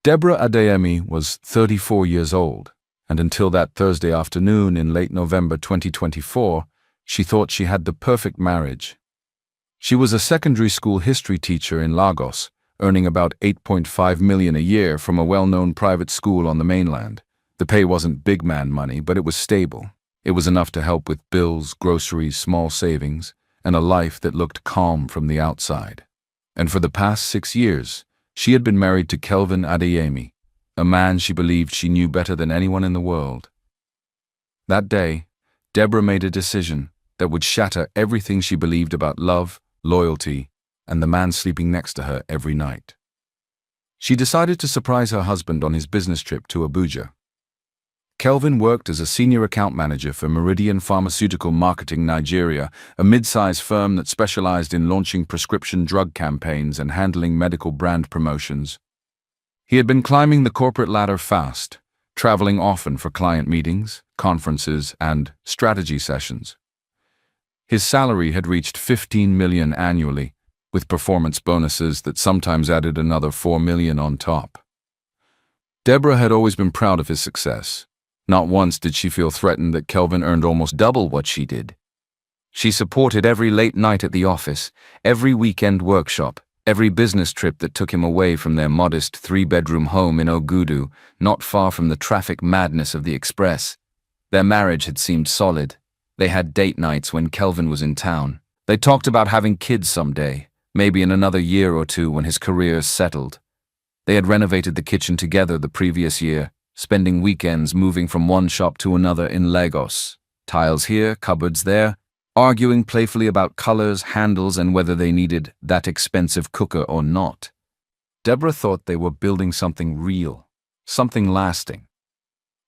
Deborah Adeyemi was 34 years old, and until that Thursday afternoon in late November 2024, she thought she had the perfect marriage. She was a secondary school history teacher in Lagos, earning about 8.5 million a year from a well-known private school on the mainland. The pay wasn't big man money, but it was stable. It was enough to help with bills, groceries, small savings, and a life that looked calm from the outside. And for the past 6 years, she had been married to Kelvin Adeyemi, a man she believed she knew better than anyone in the world. That day, Deborah made a decision that would shatter everything she believed about love, loyalty, and the man sleeping next to her every night. She decided to surprise her husband on his business trip to Abuja. Kelvin worked as a senior account manager for Meridian Pharmaceutical Marketing Nigeria, a mid-size firm that specialized in launching prescription drug campaigns and handling medical brand promotions. He had been climbing the corporate ladder fast, traveling often for client meetings, conferences, and strategy sessions. His salary had reached 15 million annually, with performance bonuses that sometimes added another 4 million on top. Deborah had always been proud of his success. Not once did she feel threatened that Kelvin earned almost double what she did. She supported every late night at the office, every weekend workshop, every business trip that took him away from their modest 3-bedroom home in Ogudu, not far from the traffic madness of the express. Their marriage had seemed solid. They had date nights when Kelvin was in town. They talked about having kids someday, maybe in another year or two when his career settled. They had renovated the kitchen together the previous year, spending weekends moving from one shop to another in Lagos. Tiles here, cupboards there, arguing playfully about colors, handles, and whether they needed that expensive cooker or not. Deborah thought they were building something real, something lasting.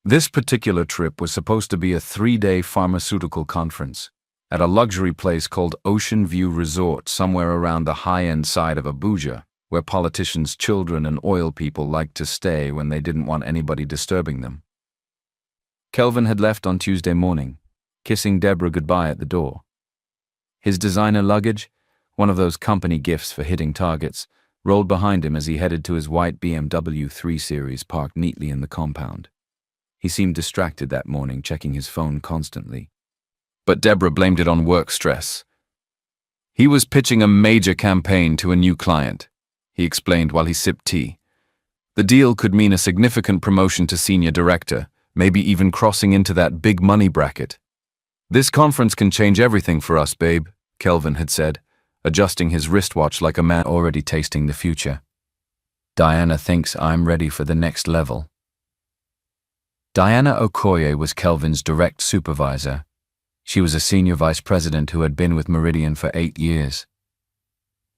This particular trip was supposed to be a 3-day pharmaceutical conference at a luxury place called Ocean View Resort somewhere around the high-end side of Abuja, where politicians' children and oil people liked to stay when they didn't want anybody disturbing them. Kelvin had left on Tuesday morning, kissing Deborah goodbye at the door. His designer luggage, one of those company gifts for hitting targets, rolled behind him as he headed to his white BMW 3 Series parked neatly in the compound. He seemed distracted that morning, checking his phone constantly. But Deborah blamed it on work stress. He was pitching a major campaign to a new client, he explained while he sipped tea. The deal could mean a significant promotion to senior director, maybe even crossing into that big money bracket. "This conference can change everything for us, babe," Kelvin had said, adjusting his wristwatch like a man already tasting the future. "Diana thinks I'm ready for the next level." Diana Okoye was Kelvin's direct supervisor. She was a senior vice president who had been with Meridian for 8 years.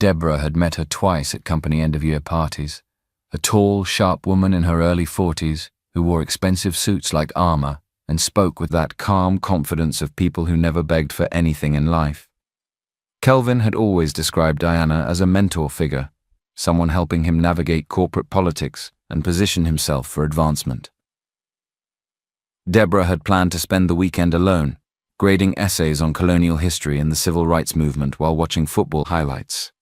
Deborah had met her twice at company end-of-year parties, a tall, sharp woman in her early 40s who wore expensive suits like armor and spoke with that calm confidence of people who never begged for anything in life. Kelvin had always described Diana as a mentor figure, someone helping him navigate corporate politics and position himself for advancement. Deborah had planned to spend the weekend alone, grading essays on colonial history and the civil rights movement while watching football highlights.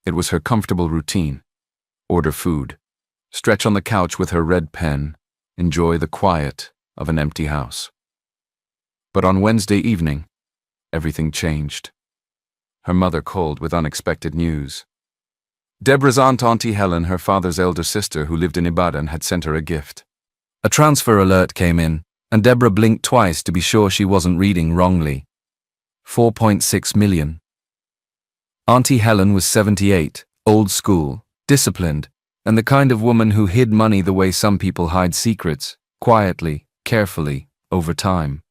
It was her comfortable routine: order food, stretch on the couch with her red pen, enjoy the quiet of an empty house. But on Wednesday evening, everything changed. Her mother called with unexpected news. Deborah's aunt, Auntie Helen, her father's elder sister who lived in Ibadan, had sent her a gift. A transfer alert came in, and Deborah blinked twice to be sure she wasn't reading wrongly. 4.6 million. Auntie Helen was 78, old school, disciplined, and the kind of woman who hid money the way some people hide secrets, quietly, carefully, over time.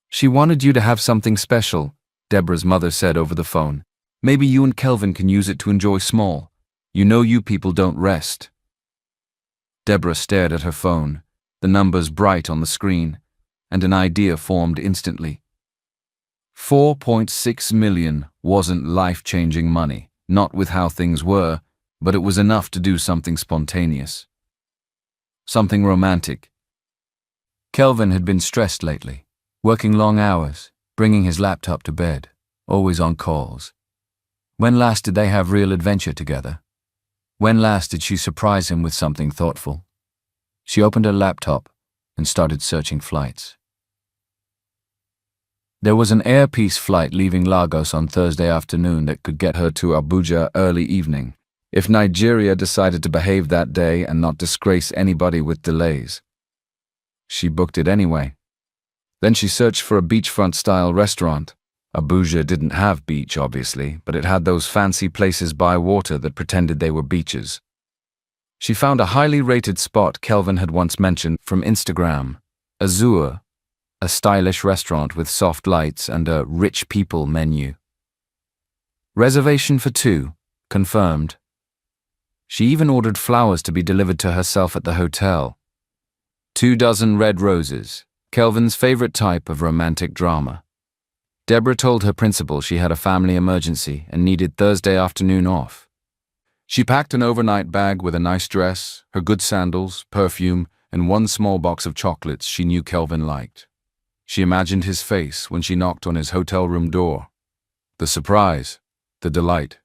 "She wanted you to have something special," Deborah's mother said over the phone. "Maybe you and Kelvin can use it to enjoy small. You know you people don't rest." Deborah stared at her phone, the numbers bright on the screen, and an idea formed instantly. 4.6 million wasn't life-changing money, not with how things were, but it was enough to do something spontaneous. Something romantic. Kelvin had been stressed lately, working long hours, bringing his laptop to bed, always on calls. When last did they have real adventure together? When last did she surprise him with something thoughtful? She opened her laptop and started searching flights. There was an Air Peace flight leaving Lagos on Thursday afternoon that could get her to Abuja early evening, if Nigeria decided to behave that day and not disgrace anybody with delays. She booked it anyway. Then she searched for a beachfront-style restaurant. Abuja didn't have beach, obviously, but it had those fancy places by water that pretended they were beaches. She found a highly rated spot Kelvin had once mentioned from Instagram, Azure, a stylish restaurant with soft lights and a rich people menu. Reservation for 2, confirmed. She even ordered flowers to be delivered to herself at the hotel. 24 red roses, Kelvin's favorite type of romantic drama. Deborah told her principal she had a family emergency and needed Thursday afternoon off. She packed an overnight bag with a nice dress, her good sandals, perfume, and one small box of chocolates she knew Kelvin liked. She imagined his face when she knocked on his hotel room door. The surprise, the delight,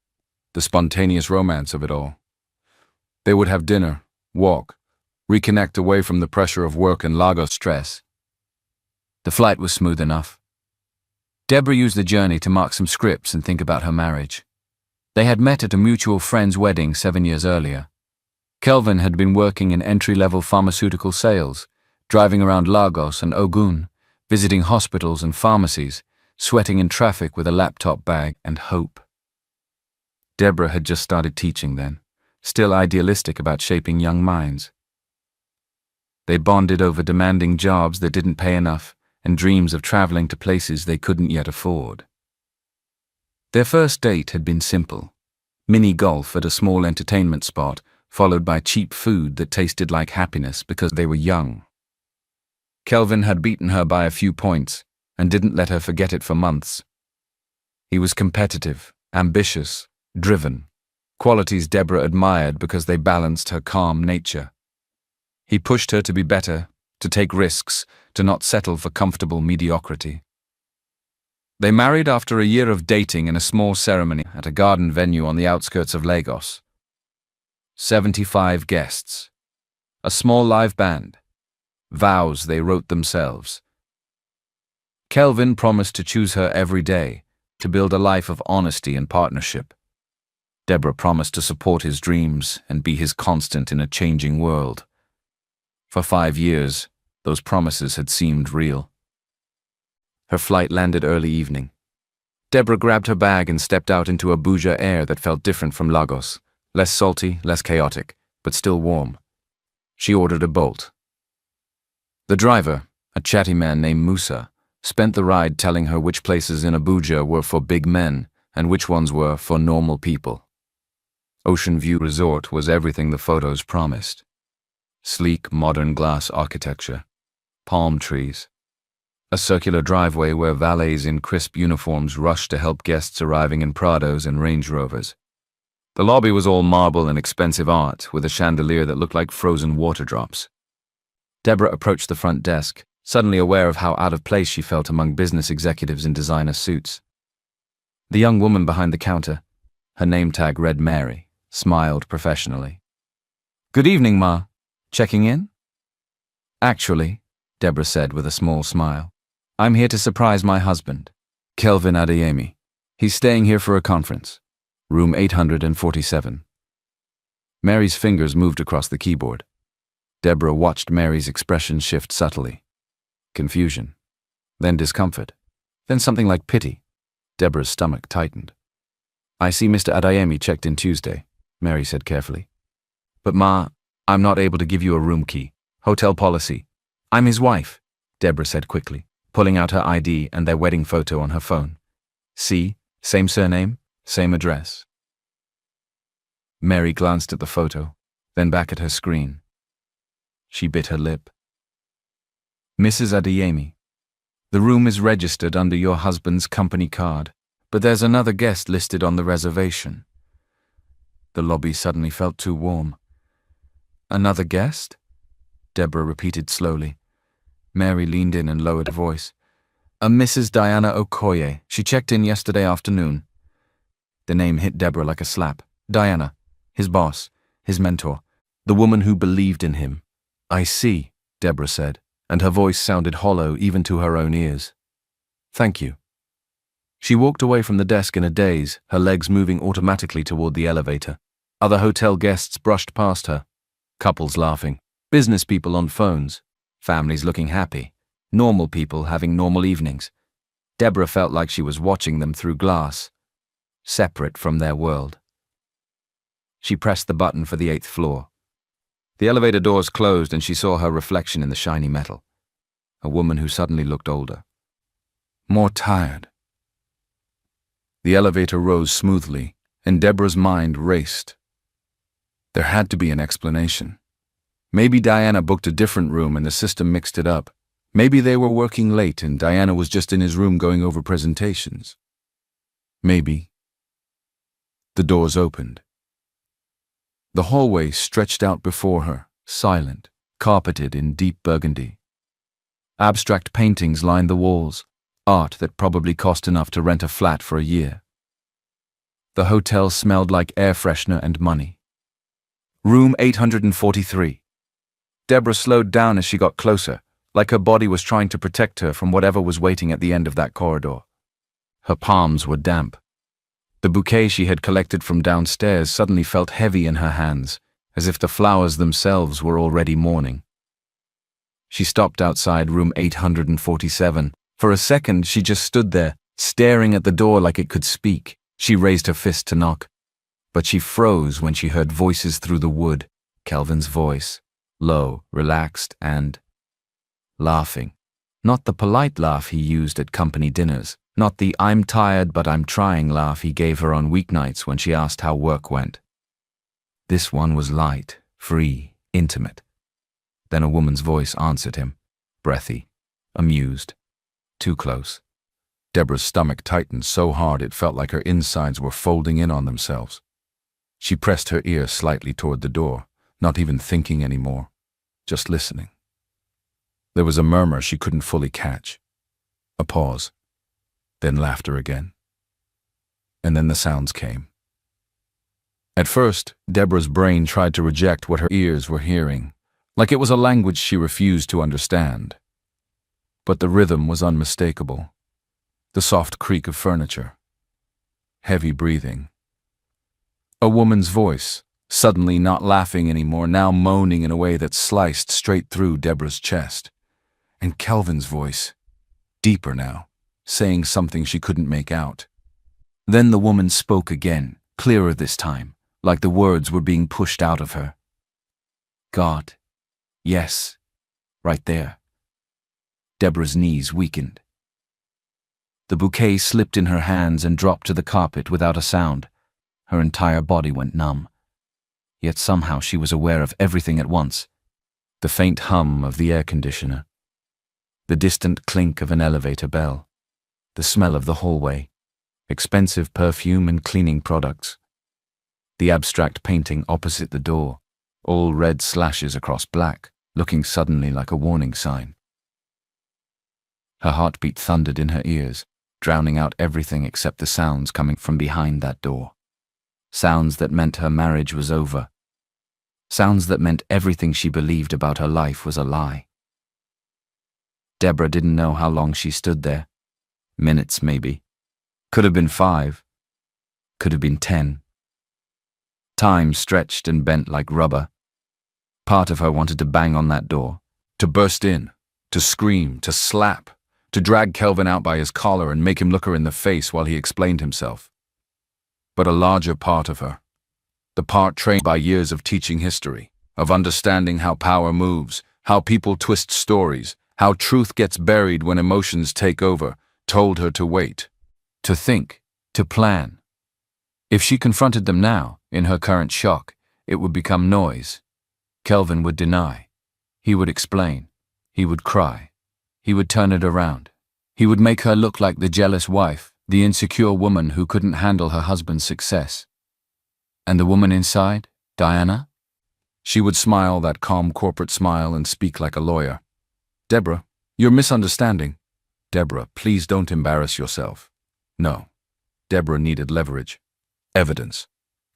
the spontaneous romance of it all. They would have dinner, walk, reconnect away from the pressure of work and Lagos stress. The flight was smooth enough. Deborah used the journey to mark some scripts and think about her marriage. They had met at a mutual friend's wedding 7 years earlier. Kelvin had been working in entry-level pharmaceutical sales, driving around Lagos and Ogun, visiting hospitals and pharmacies, sweating in traffic with a laptop bag and hope. Deborah had just started teaching then, still idealistic about shaping young minds. They bonded over demanding jobs that didn't pay enough and dreams of traveling to places they couldn't yet afford. Their first date had been simple. Mini golf at a small entertainment spot, followed by cheap food that tasted like happiness because they were young. Kelvin had beaten her by a few points and didn't let her forget it for months. He was competitive, ambitious, driven, qualities Deborah admired because they balanced her calm nature. He pushed her to be better, to take risks, to not settle for comfortable mediocrity. They married after a year of dating in a small ceremony at a garden venue on the outskirts of Lagos. 75 guests. A small live band. Vows they wrote themselves. Kelvin promised to choose her every day, to build a life of honesty and partnership. Deborah promised to support his dreams and be his constant in a changing world. For 5 years, those promises had seemed real. Her flight landed early evening. Deborah grabbed her bag and stepped out into Abuja air that felt different from Lagos, less salty, less chaotic, but still warm. She ordered a Bolt. The driver, a chatty man named Musa, spent the ride telling her which places in Abuja were for big men and which ones were for normal people. Ocean View Resort was everything the photos promised. Sleek, modern glass architecture, palm trees, a circular driveway where valets in crisp uniforms rushed to help guests arriving in Prados and Range Rovers. The lobby was all marble and expensive art, with a chandelier that looked like frozen water drops. Deborah approached the front desk, suddenly aware of how out of place she felt among business executives in designer suits. The young woman behind the counter, her name tag read Mary, smiled professionally. "Good evening, Ma. Checking in?" "Actually," Deborah said with a small smile, "I'm here to surprise my husband, Kelvin Adeyemi. He's staying here for a conference. Room 847. Mary's fingers moved across the keyboard. Deborah watched Mary's expression shift subtly. Confusion. Then discomfort. Then something like pity. Deborah's stomach tightened. "I see Mr. Adeyemi checked in Tuesday," Mary said carefully. "But Ma, I'm not able to give you a room key. Hotel policy. I'm his wife," Deborah said quickly, pulling out her ID and their wedding photo on her phone. "See, same surname, same address." Mary glanced at the photo, then back at her screen. She bit her lip. "Mrs. Adeyemi, the room is registered under your husband's company card, but there's another guest listed on the reservation." The lobby suddenly felt too warm. "Another guest?" Deborah repeated slowly. Mary leaned in and lowered her voice. "A Mrs. Diana Okoye. She checked in yesterday afternoon." The name hit Deborah like a slap. Diana, his boss, his mentor, the woman who believed in him. "I see," Deborah said, and her voice sounded hollow even to her own ears. "Thank you." She walked away from the desk in a daze, her legs moving automatically toward the elevator. Other hotel guests brushed past her. Couples laughing, business people on phones, families looking happy, normal people having normal evenings. Deborah felt like she was watching them through glass, separate from their world. She pressed the button for the 8th floor. The elevator doors closed and she saw her reflection in the shiny metal. A woman who suddenly looked older. More tired. The elevator rose smoothly, and Deborah's mind raced. There had to be an explanation. Maybe Diana booked a different room and the system mixed it up. Maybe they were working late and Diana was just in his room going over presentations. Maybe. The doors opened. The hallway stretched out before her, silent, carpeted in deep burgundy. Abstract paintings lined the walls, art that probably cost enough to rent a flat for a year. The hotel smelled like air freshener and money. Room 843. Deborah slowed down as she got closer, like her body was trying to protect her from whatever was waiting at the end of that corridor. Her palms were damp. The bouquet she had collected from downstairs suddenly felt heavy in her hands, as if the flowers themselves were already mourning. She stopped outside room 847. For a second, she just stood there, staring at the door like it could speak. She raised her fist to knock. But she froze when she heard voices through the wood. Kelvin's voice, low, relaxed, and laughing. Not the polite laugh he used at company dinners. Not the "I'm tired but I'm trying" laugh he gave her on weeknights when she asked how work went. This one was light, free, intimate. Then a woman's voice answered him, breathy, amused, too close. Deborah's stomach tightened so hard it felt like her insides were folding in on themselves. She pressed her ear slightly toward the door, not even thinking anymore, just listening. There was a murmur she couldn't fully catch. A pause. Then laughter again. And then the sounds came. At first, Deborah's brain tried to reject what her ears were hearing, like it was a language she refused to understand. But the rhythm was unmistakable. The soft creak of furniture. Heavy breathing. A woman's voice, suddenly not laughing anymore, now moaning in a way that sliced straight through Deborah's chest. And Kelvin's voice, deeper now, saying something she couldn't make out. Then the woman spoke again, clearer this time, like the words were being pushed out of her. God. Yes. Right there. Deborah's knees weakened. The bouquet slipped in her hands and dropped to the carpet without a sound. Her entire body went numb. Yet somehow she was aware of everything at once. The faint hum of the air conditioner. The distant clink of an elevator bell. The smell of the hallway. Expensive perfume and cleaning products. The abstract painting opposite the door. All red slashes across black, looking suddenly like a warning sign. Her heartbeat thundered in her ears, drowning out everything except the sounds coming from behind that door. Sounds that meant her marriage was over. Sounds that meant everything she believed about her life was a lie. Deborah didn't know how long she stood there. Minutes, maybe. Could have been 5. Could have been 10. Time stretched and bent like rubber. Part of her wanted to bang on that door, to burst in, to scream, to slap, to drag Kelvin out by his collar and make him look her in the face while he explained himself. But a larger part of her, the part trained by years of teaching history, of understanding how power moves, how people twist stories, how truth gets buried when emotions take over, told her to wait, to think, to plan. If she confronted them now, in her current shock, it would become noise. Kelvin would deny. He would explain. He would cry. He would turn it around. He would make her look like the jealous wife, the insecure woman who couldn't handle her husband's success. And the woman inside, Diana? She would smile that calm corporate smile and speak like a lawyer. Deborah, you're misunderstanding. Deborah, please don't embarrass yourself. No. Deborah needed leverage. Evidence.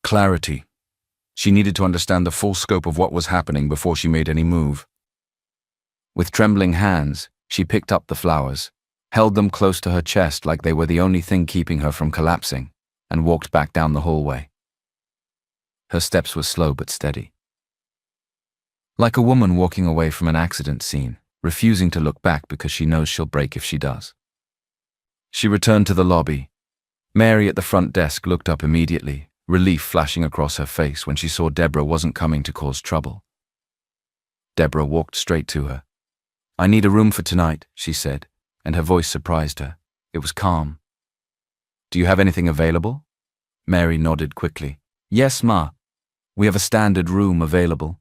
Clarity. She needed to understand the full scope of what was happening before she made any move. With trembling hands, she picked up the flowers, held them close to her chest like they were the only thing keeping her from collapsing, and walked back down the hallway. Her steps were slow but steady. Like a woman walking away from an accident scene, refusing to look back because she knows she'll break if she does. She returned to the lobby. Mary at the front desk looked up immediately, relief flashing across her face when she saw Deborah wasn't coming to cause trouble. Deborah walked straight to her. "I need a room for tonight," she said, and her voice surprised her. It was calm. "Do you have anything available?" Mary nodded quickly. "Yes, Ma. We have a standard room available."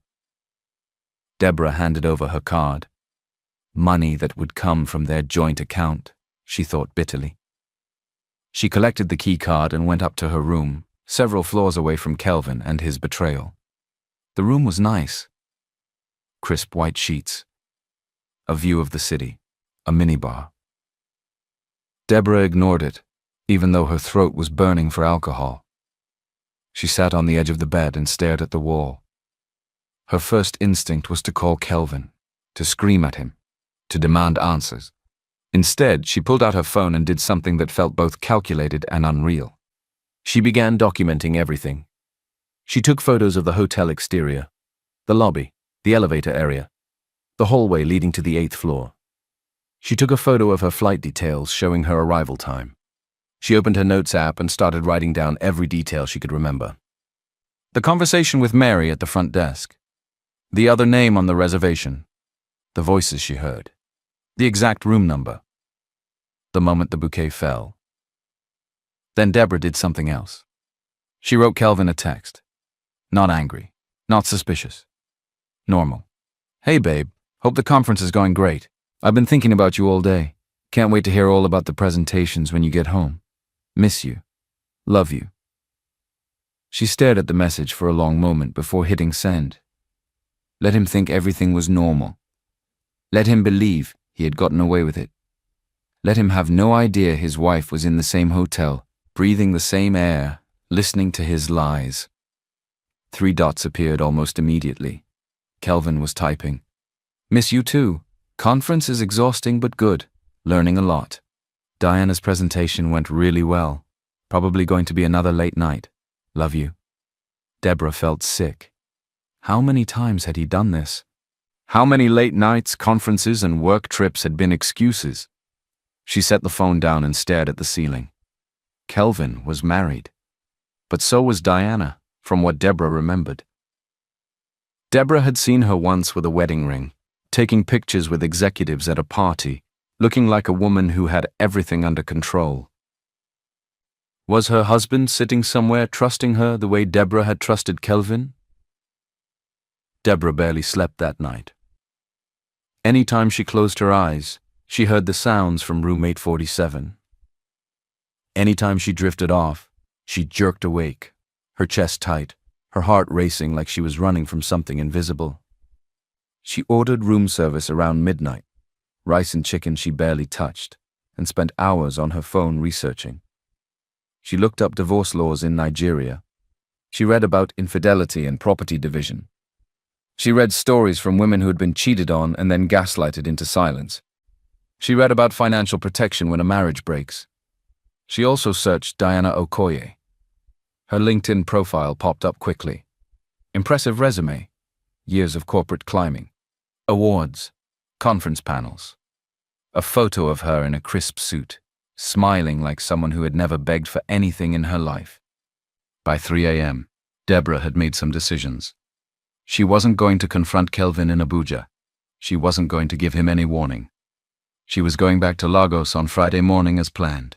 Deborah handed over her card. Money that would come from their joint account, she thought bitterly. She collected the key card and went up to her room, several floors away from Kelvin and his betrayal. The room was nice. Crisp white sheets. A view of the city. A minibar. Deborah ignored it, even though her throat was burning for alcohol. She sat on the edge of the bed and stared at the wall. Her first instinct was to call Kelvin, to scream at him, to demand answers. Instead, she pulled out her phone and did something that felt both calculated and unreal. She began documenting everything. She took photos of the hotel exterior, the lobby, the elevator area, the hallway leading to the 8th floor. She took a photo of her flight details showing her arrival time. She opened her notes app and started writing down every detail she could remember. The conversation with Mary at the front desk. The other name on the reservation. The voices she heard. The exact room number. The moment the bouquet fell. Then Deborah did something else. She wrote Kelvin a text. Not angry. Not suspicious. Normal. "Hey babe, hope the conference is going great. I've been thinking about you all day. Can't wait to hear all about the presentations when you get home. Miss you. Love you." She stared at the message for a long moment before hitting send. Let him think everything was normal. Let him believe he had gotten away with it. Let him have no idea his wife was in the same hotel, breathing the same air, listening to his lies. 3 dots appeared almost immediately. Kelvin was typing. "Miss you too. Conference is exhausting but good. Learning a lot. Diana's presentation went really well. Probably going to be another late night. Love you." Deborah felt sick. How many times had he done this? How many late nights, conferences, and work trips had been excuses? She set the phone down and stared at the ceiling. Kelvin was married. But so was Diana, from what Deborah remembered. Deborah had seen her once with a wedding ring, taking pictures with executives at a party, looking like a woman who had everything under control. Was her husband sitting somewhere trusting her the way Deborah had trusted Kelvin? Deborah barely slept that night. Any time she closed her eyes, she heard the sounds from room 847. Any time she drifted off, she jerked awake, her chest tight, her heart racing like she was running from something invisible. She ordered room service around midnight, rice and chicken she barely touched, and spent hours on her phone researching. She looked up divorce laws in Nigeria. She read about infidelity and property division. She read stories from women who had been cheated on and then gaslighted into silence. She read about financial protection when a marriage breaks. She also searched Diana Okoye. Her LinkedIn profile popped up quickly. Impressive resume. Years of corporate climbing. Awards. Conference panels. A photo of her in a crisp suit, smiling like someone who had never begged for anything in her life. By 3 a.m., Deborah had made some decisions. She wasn't going to confront Kelvin in Abuja. She wasn't going to give him any warning. She was going back to Lagos on Friday morning as planned.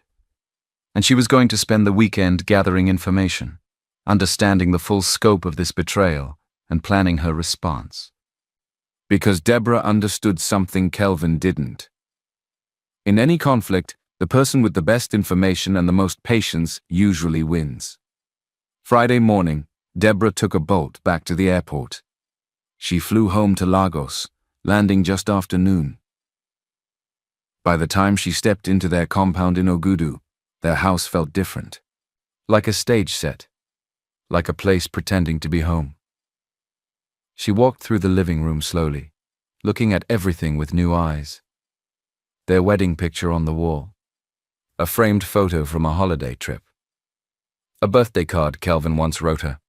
And she was going to spend the weekend gathering information, understanding the full scope of this betrayal, and planning her response. Because Deborah understood something Kelvin didn't. In any conflict, the person with the best information and the most patience usually wins. Friday morning, Deborah took a bolt back to the airport. She flew home to Lagos, landing just after noon. By the time she stepped into their compound in Ogudu, their house felt different. Like a stage set. like a place pretending to be home. She walked through the living room slowly, looking at everything with new eyes. Their wedding picture on the wall, a framed photo from a holiday trip, a birthday card Kelvin once wrote her.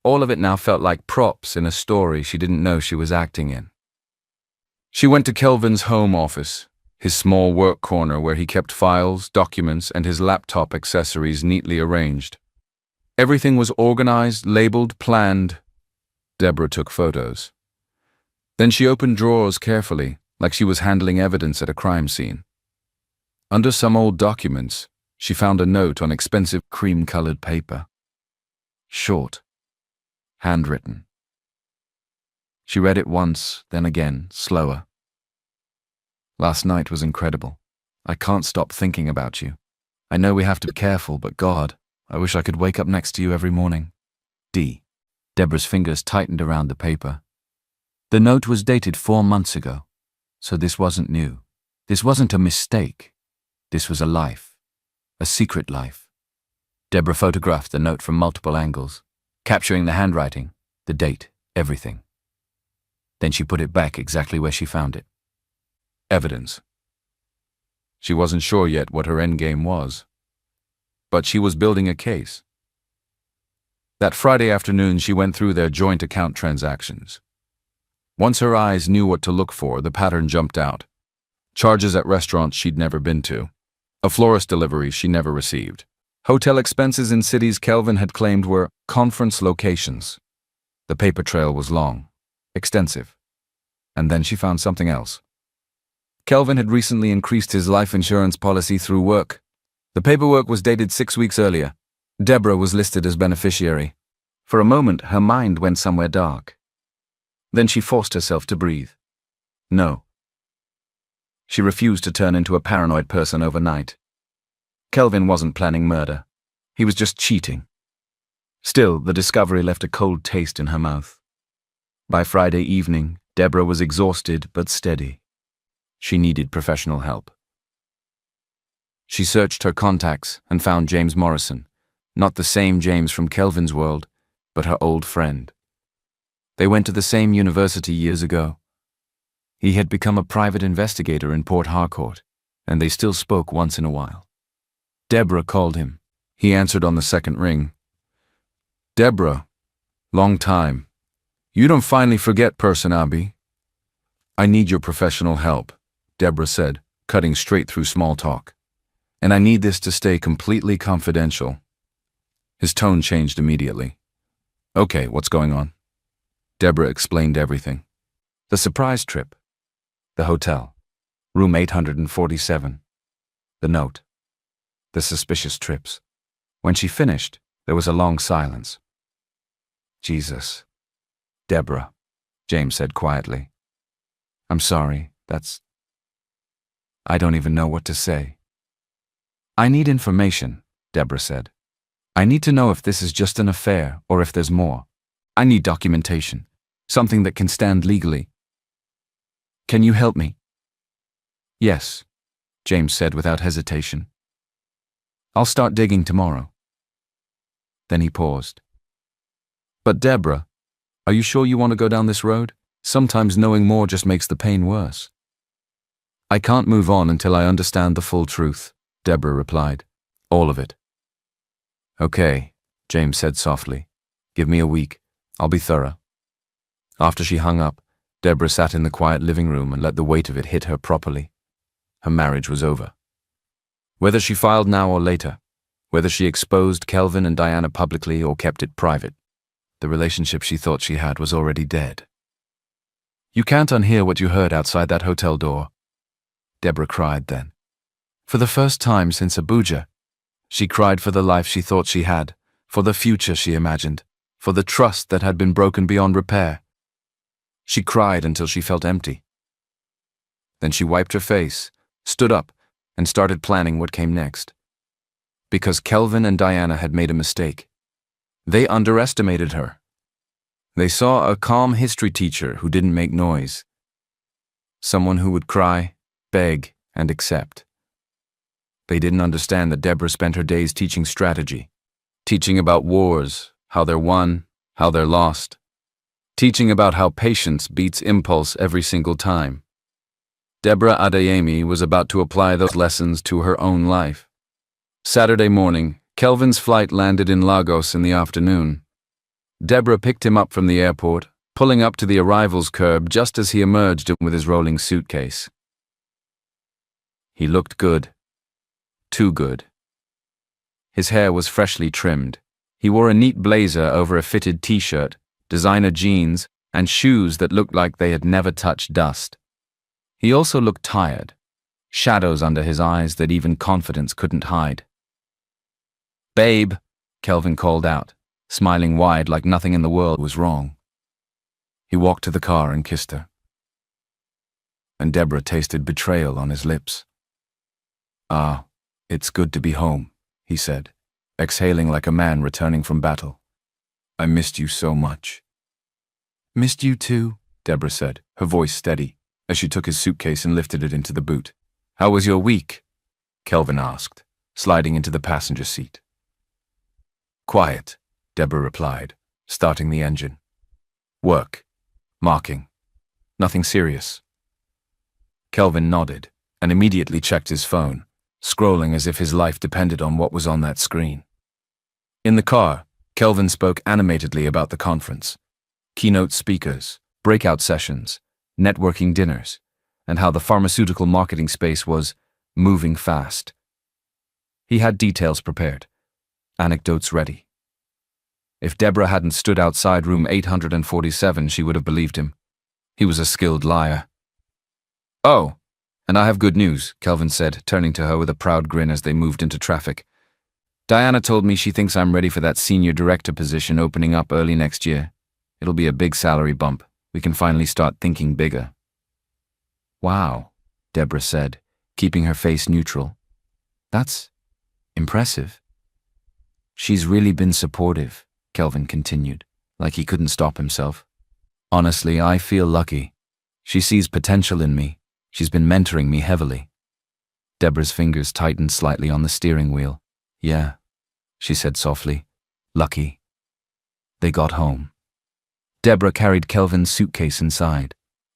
All of it now felt like props in a story she didn't know she was acting in. She went to Kelvin's home office, his small work corner where he kept files, documents, and his laptop accessories neatly arranged. Everything was organized, labeled, planned. Deborah took photos. Then she opened drawers carefully, like she was handling evidence at a crime scene. Under some old documents, she found a note on expensive cream-colored paper. Short. Handwritten. She read it once, then again, slower. Last night was incredible. I can't stop thinking about you. I know we have to be careful, but God, I wish I could wake up next to you every morning. D. Deborah's fingers tightened around the paper. The note was dated 4 months ago, so this wasn't new. This wasn't a mistake. This was a life. A secret life. Deborah photographed the note from multiple angles, capturing the handwriting, the date, everything. Then she put it back exactly where she found it. Evidence. She wasn't sure yet what her endgame was, but she was building a case. That Friday afternoon, she went through their joint account transactions. Once her eyes knew what to look for, the pattern jumped out. Charges at restaurants she'd never been to. A florist delivery she never received. Hotel expenses in cities Kelvin had claimed were conference locations. The paper trail was long, extensive. And then she found something else. Kelvin had recently increased his life insurance policy through work. The paperwork was dated 6 weeks earlier. Deborah was listed as beneficiary. For a moment, her mind went somewhere dark. Then she forced herself to breathe. No. She refused to turn into a paranoid person overnight. Kelvin wasn't planning murder. He was just cheating. Still, the discovery left a cold taste in her mouth. By Friday evening, Deborah was exhausted but steady. She needed professional help. She searched her contacts and found James Morrison, not the same James from Kelvin's world, but her old friend. They went to the same university years ago. He had become a private investigator in Port Harcourt, and they still spoke once in a while. Deborah called him. He answered on the second ring. Deborah, long time. You don't finally forget, person, Abby. I need your professional help, Deborah said, cutting straight through small talk. And I need this to stay completely confidential. His tone changed immediately. Okay, what's going on? Deborah explained everything. The surprise trip. The hotel. Room 847. The note. The suspicious trips. When she finished, there was a long silence. Jesus. Deborah, James said quietly. I'm sorry, I don't even know what to say. I need information, Deborah said. I need to know if this is just an affair or if there's more. I need documentation, something that can stand legally. Can you help me? Yes, James said without hesitation. I'll start digging tomorrow. Then he paused. But Deborah, are you sure you want to go down this road? Sometimes knowing more just makes the pain worse. I can't move on until I understand the full truth, Deborah replied. All of it. Okay, James said softly. Give me a week. I'll be thorough. After she hung up, Deborah sat in the quiet living room and let the weight of it hit her properly. Her marriage was over. Whether she filed now or later, whether she exposed Kelvin and Diana publicly or kept it private, the relationship she thought she had was already dead. You can't unhear what you heard outside that hotel door, Deborah cried then. For the first time since Abuja, she cried for the life she thought she had, for the future she imagined, for the trust that had been broken beyond repair. She cried until she felt empty. Then she wiped her face, stood up, and started planning what came next. Because Kelvin and Diana had made a mistake. They underestimated her. They saw a calm history teacher who didn't make noise. Someone who would cry, beg, and accept. They didn't understand that Deborah spent her days teaching strategy, teaching about wars, how they're won, how they're lost, teaching about how patience beats impulse every single time. Deborah Adeyemi was about to apply those lessons to her own life. Saturday morning, Kelvin's flight landed in Lagos in the afternoon. Deborah picked him up from the airport, pulling up to the arrivals curb just as he emerged with his rolling suitcase. He looked good. Too good. His hair was freshly trimmed. He wore a neat blazer over a fitted t-shirt, designer jeans, and shoes that looked like they had never touched dust. He also looked tired, shadows under his eyes that even confidence couldn't hide. "Babe," Kelvin called out, smiling wide like nothing in the world was wrong. He walked to the car and kissed her. And Deborah tasted betrayal on his lips. "Ah, it's good to be home," he said, exhaling like a man returning from battle. "I missed you so much." "Missed you too," Deborah said, her voice steady, as she took his suitcase and lifted it into the boot. "How was your week?" Kelvin asked, sliding into the passenger seat. "Quiet," Deborah replied, starting the engine. "Work. Marking. Nothing serious." Kelvin nodded and immediately checked his phone, scrolling as if his life depended on what was on that screen. In the car, Kelvin spoke animatedly about the conference, keynote speakers, breakout sessions, networking dinners, and how the pharmaceutical marketing space was moving fast. He had details prepared, anecdotes ready. If Deborah hadn't stood outside room 847, she would have believed him. He was a skilled liar. "Oh, and I have good news," Kelvin said, turning to her with a proud grin as they moved into traffic. "Diana told me she thinks I'm ready for that senior director position opening up early next year. It'll be a big salary bump. We can finally start thinking bigger." "Wow," Deborah said, keeping her face neutral. "That's impressive." "She's really been supportive," Kelvin continued, like he couldn't stop himself. "Honestly, I feel lucky. She sees potential in me. She's been mentoring me heavily." Deborah's fingers tightened slightly on the steering wheel. "Yeah," she said softly. "Lucky." They got home. Deborah carried Kelvin's suitcase inside.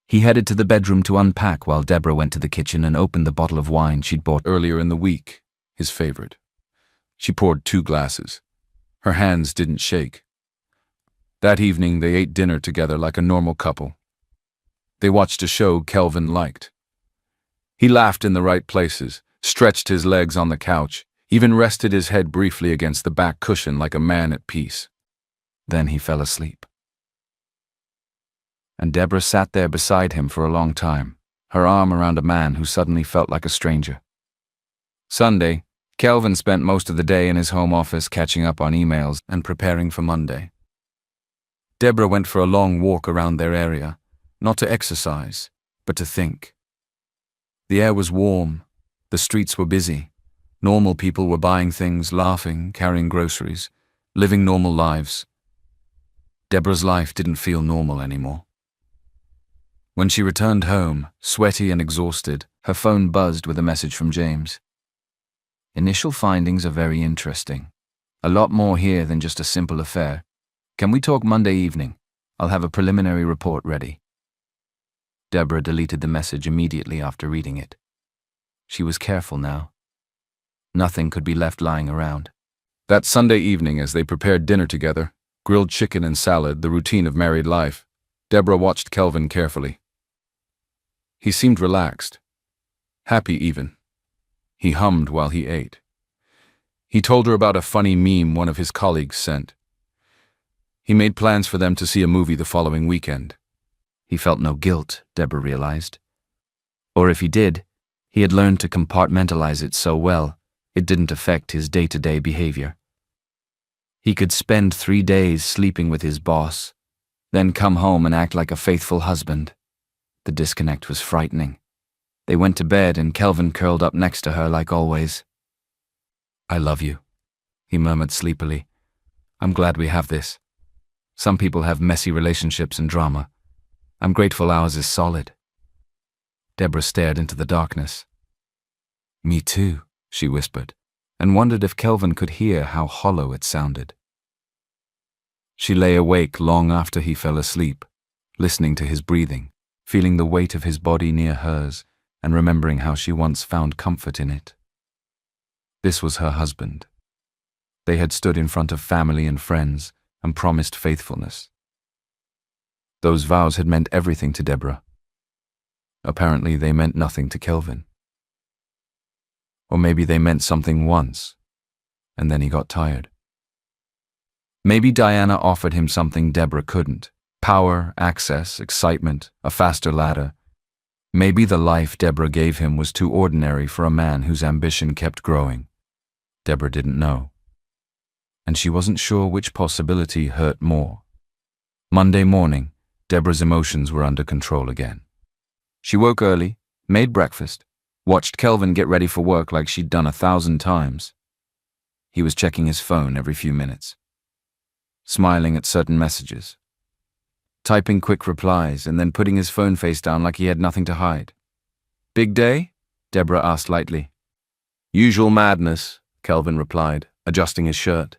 He headed to the bedroom to unpack while Deborah went to the kitchen and opened the bottle of wine she'd bought earlier in the week, his favorite. She poured 2 glasses. Her hands didn't shake. That evening, they ate dinner together like a normal couple. They watched a show Kelvin liked. He laughed in the right places, stretched his legs on the couch, even rested his head briefly against the back cushion like a man at peace. Then he fell asleep. And Deborah sat there beside him for a long time, her arm around a man who suddenly felt like a stranger. Sunday, Kelvin spent most of the day in his home office catching up on emails and preparing for Monday. Deborah went for a long walk around their area, not to exercise, but to think. The air was warm, the streets were busy, normal people were buying things, laughing, carrying groceries, living normal lives. Deborah's life didn't feel normal anymore. When she returned home, sweaty and exhausted, her phone buzzed with a message from James. "Initial findings are very interesting. A lot more here than just a simple affair. Can we talk Monday evening? I'll have a preliminary report ready." Deborah deleted the message immediately after reading it. She was careful now. Nothing could be left lying around. That Sunday evening, as they prepared dinner together, grilled chicken and salad, the routine of married life, Deborah watched Kelvin carefully. He seemed relaxed, happy even. He hummed while he ate. He told her about a funny meme one of his colleagues sent. He made plans for them to see a movie the following weekend. He felt no guilt, Deborah realized. Or if he did, he had learned to compartmentalize it so well, it didn't affect his day-to-day behavior. He could spend 3 days sleeping with his boss, then come home and act like a faithful husband. The disconnect was frightening. They went to bed and Kelvin curled up next to her like always. "I love you," he murmured sleepily. "I'm glad we have this. Some people have messy relationships and drama. I'm grateful ours is solid." Deborah stared into the darkness. "Me too," she whispered, and wondered if Kelvin could hear how hollow it sounded. She lay awake long after he fell asleep, listening to his breathing, feeling the weight of his body near hers, and remembering how she once found comfort in it. This was her husband. They had stood in front of family and friends and promised faithfulness. Those vows had meant everything to Deborah. Apparently, they meant nothing to Kelvin. Or maybe they meant something once, and then he got tired. Maybe Diana offered him something Deborah couldn't. Power, access, excitement, a faster ladder. Maybe the life Deborah gave him was too ordinary for a man whose ambition kept growing. Deborah didn't know. And she wasn't sure which possibility hurt more. Monday morning, Deborah's emotions were under control again. She woke early, made breakfast, watched Kelvin get ready for work like she'd done 1,000 times. He was checking his phone every few minutes, smiling at certain messages, typing quick replies, and then putting his phone face down like he had nothing to hide. "Big day?" Deborah asked lightly. "Usual madness," Kelvin replied, adjusting his shirt.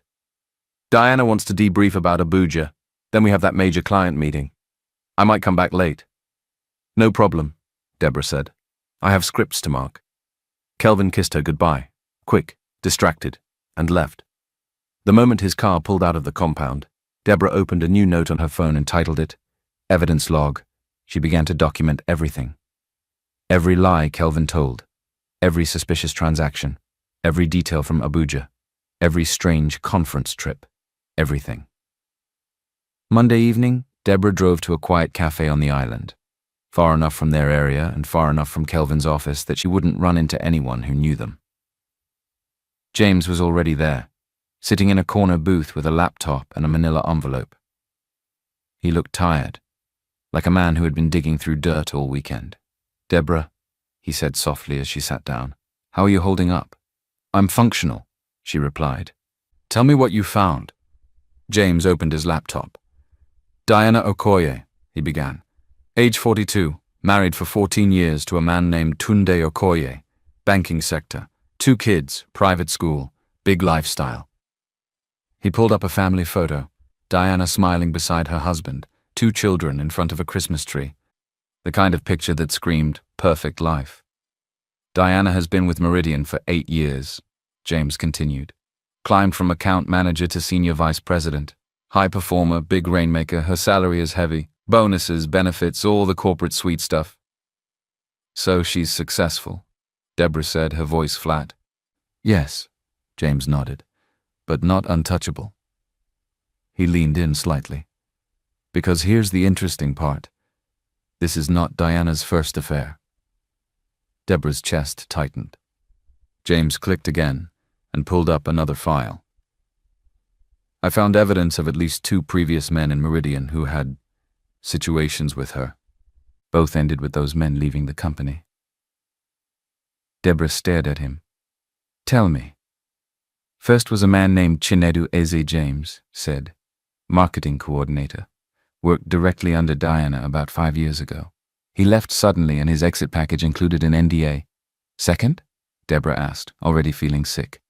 "Diana wants to debrief about Abuja. Then we have that major client meeting. I might come back late." "No problem," Deborah said. "I have scripts to mark." Kelvin kissed her goodbye, quick, distracted, and left. The moment his car pulled out of the compound, Deborah opened a new note on her phone and titled it, "Evidence Log." She began to document everything. Every lie Kelvin told, every suspicious transaction, every detail from Abuja, every strange conference trip, everything. Monday evening, Deborah drove to a quiet cafe on the island, far enough from their area and far enough from Kelvin's office that she wouldn't run into anyone who knew them. James was already there, sitting in a corner booth with a laptop and a manila envelope. He looked tired, like a man who had been digging through dirt all weekend. "Deborah," he said softly as she sat down, "how are you holding up?" "I'm functional," she replied. "Tell me what you found." James opened his laptop. "Diana Okoye," he began. "Age 42, married for 14 years to a man named Tunde Okoye, banking sector, 2 kids, private school, big lifestyle." He pulled up a family photo, Diana smiling beside her husband, 2 children in front of a Christmas tree, the kind of picture that screamed perfect life. "Diana has been with Meridian for 8 years, James continued. "Climbed from account manager to senior vice president. High performer, big rainmaker, her salary is heavy. Bonuses, benefits, all the corporate sweet stuff." "So she's successful," Deborah said, her voice flat. "Yes," James nodded, "but not untouchable." He leaned in slightly. "Because here's the interesting part. This is not Diana's first affair." Deborah's chest tightened. James clicked again and pulled up another file. "I found evidence of at least 2 previous men in Meridian who had situations with her. Both ended with those men leaving the company." Deborah stared at him. "Tell me." "First was a man named Chinedu Eze James," said, marketing coordinator. "Worked directly under Diana about 5 years ago. He left suddenly and his exit package included an NDA. Second?" Deborah asked, already feeling sick.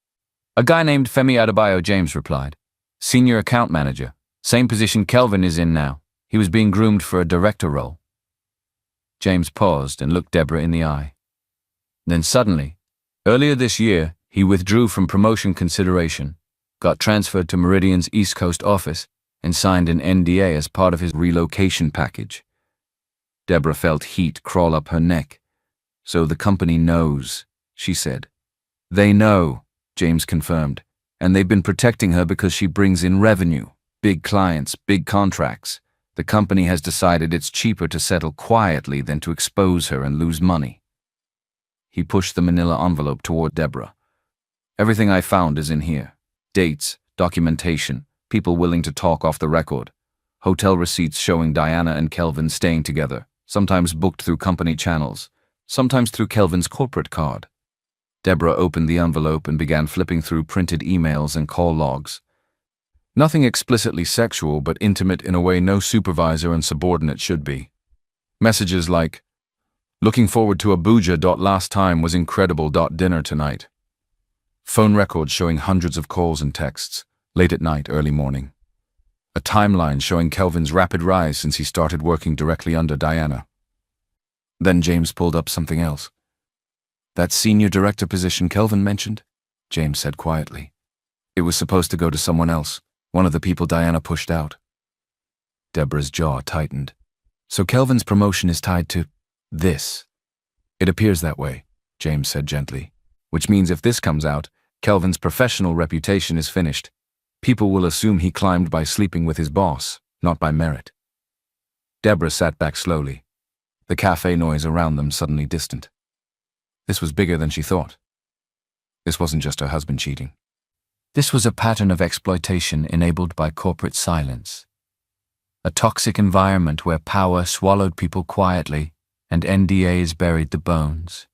"A guy named Femi Adebayo," James replied. "Senior account manager. Same position Kelvin is in now. He was being groomed for a director role." James paused and looked Deborah in the eye. Then suddenly, earlier this year, he withdrew from promotion consideration, got transferred to Meridian's East Coast office, and signed an NDA as part of his relocation package. Deborah felt heat crawl up her neck. "So the company knows," she said. "They know," James confirmed, "and they've been protecting her because she brings in revenue, big clients, big contracts. The company has decided it's cheaper to settle quietly than to expose her and lose money." He pushed the manila envelope toward Deborah. "Everything I found is in here. Dates, documentation, people willing to talk off the record. Hotel receipts showing Diana and Kelvin staying together, sometimes booked through company channels, sometimes through Kelvin's corporate card." Deborah opened the envelope and began flipping through printed emails and call logs. Nothing explicitly sexual, but intimate in a way no supervisor and subordinate should be. Messages like, "Looking forward to Abuja. Last time was incredible. Dinner tonight." Phone records showing hundreds of calls and texts, late at night, early morning. A timeline showing Kelvin's rapid rise since he started working directly under Diana. Then James pulled up something else. "That senior director position Kelvin mentioned?" James said quietly. "It was supposed to go to someone else, one of the people Diana pushed out." Deborah's jaw tightened. "So Kelvin's promotion is tied to this?" "It appears that way," James said gently. "Which means if this comes out, Kelvin's professional reputation is finished. People will assume he climbed by sleeping with his boss, not by merit." Deborah sat back slowly, the cafe noise around them suddenly distant. This was bigger than she thought. This wasn't just her husband cheating. This was a pattern of exploitation enabled by corporate silence. A toxic environment where power swallowed people quietly and NDAs buried the bones.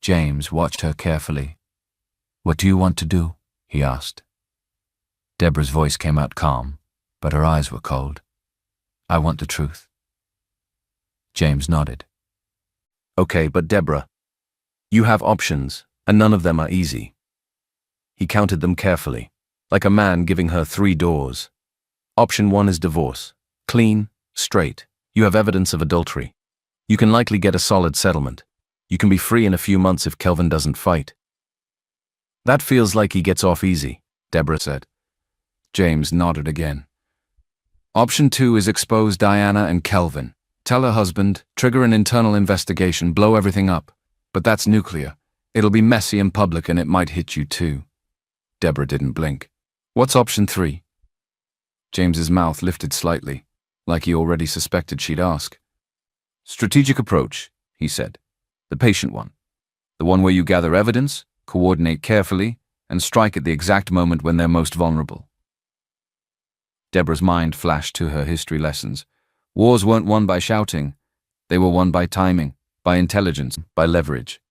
James watched her carefully. "What do you want to do?" he asked. Deborah's voice came out calm, but her eyes were cold. "I want the truth." James nodded. "Okay, but Deborah, you have options, and none of them are easy." He counted them carefully, like a man giving her 3 doors. Option 1 is divorce. Clean, straight. You have evidence of adultery. You can likely get a solid settlement. You can be free in a few months if Kelvin doesn't fight. "That feels like he gets off easy," Deborah said. James nodded again. "Option 2 is expose Diana and Kelvin. Tell her husband, trigger an internal investigation, blow everything up. But that's nuclear. It'll be messy and public and it might hit you too." Deborah didn't blink. "What's option 3? James's mouth lifted slightly, like he already suspected she'd ask. "Strategic approach," he said. "The patient one. The one where you gather evidence, coordinate carefully, and strike at the exact moment when they're most vulnerable." Deborah's mind flashed to her history lessons. Wars weren't won by shouting. They were won by timing, by intelligence, by leverage.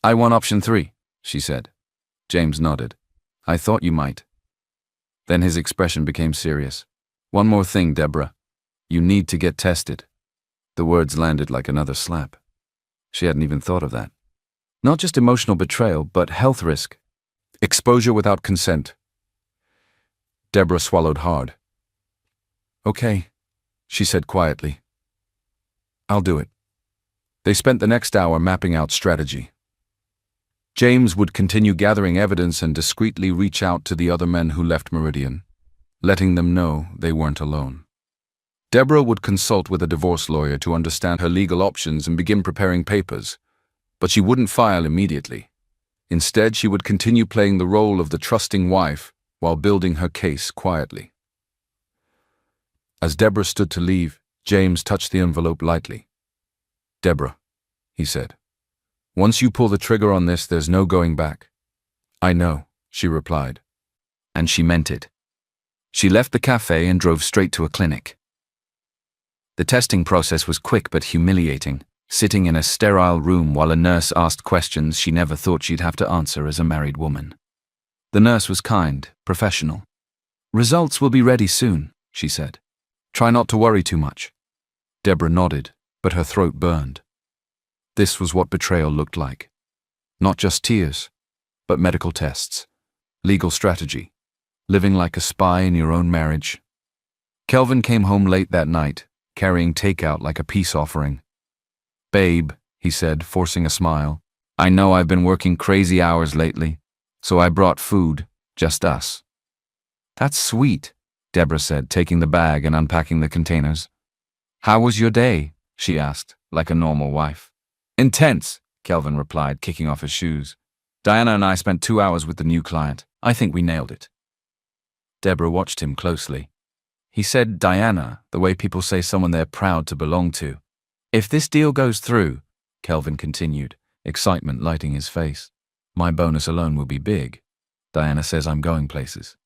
"I want option 3, she said. James nodded. "I thought you might." Then his expression became serious. "One more thing, Deborah. You need to get tested." The words landed like another slap. She hadn't even thought of that. Not just emotional betrayal, but health risk. Exposure without consent. Deborah swallowed hard. "Okay," she said quietly. "I'll do it." They spent the next hour mapping out strategy. James would continue gathering evidence and discreetly reach out to the other men who left Meridian, letting them know they weren't alone. Deborah would consult with a divorce lawyer to understand her legal options and begin preparing papers, but she wouldn't file immediately. Instead, she would continue playing the role of the trusting wife while building her case quietly. As Deborah stood to leave, James touched the envelope lightly. "Deborah," he said, "once you pull the trigger on this, there's no going back." "I know," she replied. And she meant it. She left the cafe and drove straight to a clinic. The testing process was quick but humiliating, sitting in a sterile room while a nurse asked questions she never thought she'd have to answer as a married woman. The nurse was kind, professional. "Results will be ready soon," she said. "Try not to worry too much." Deborah nodded, but her throat burned. This was what betrayal looked like. Not just tears, but medical tests, legal strategy, living like a spy in your own marriage. Kelvin came home late that night, carrying takeout like a peace offering. "Babe," he said, forcing a smile, "I know I've been working crazy hours lately, so I brought food, just us." "That's sweet," Deborah said, taking the bag and unpacking the containers. "How was your day?" she asked, like a normal wife. "Intense," Kelvin replied, kicking off his shoes. "Diana and I spent 2 hours with the new client. I think we nailed it." Deborah watched him closely. He said Diana, the way people say someone they're proud to belong to. "If this deal goes through," Kelvin continued, excitement lighting his face, "my bonus alone will be big. Diana says I'm going places."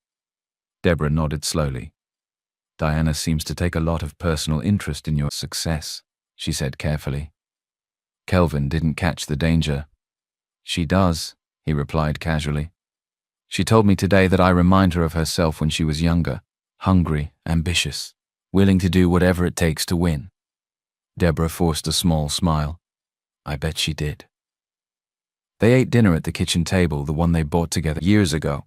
Deborah nodded slowly. "Diana seems to take a lot of personal interest in your success," she said carefully. Kelvin didn't catch the danger. "She does," he replied casually. "She told me today that I remind her of herself when she was younger, hungry, ambitious, willing to do whatever it takes to win." Deborah forced a small smile. "I bet she did." They ate dinner at the kitchen table, the one they bought together years ago.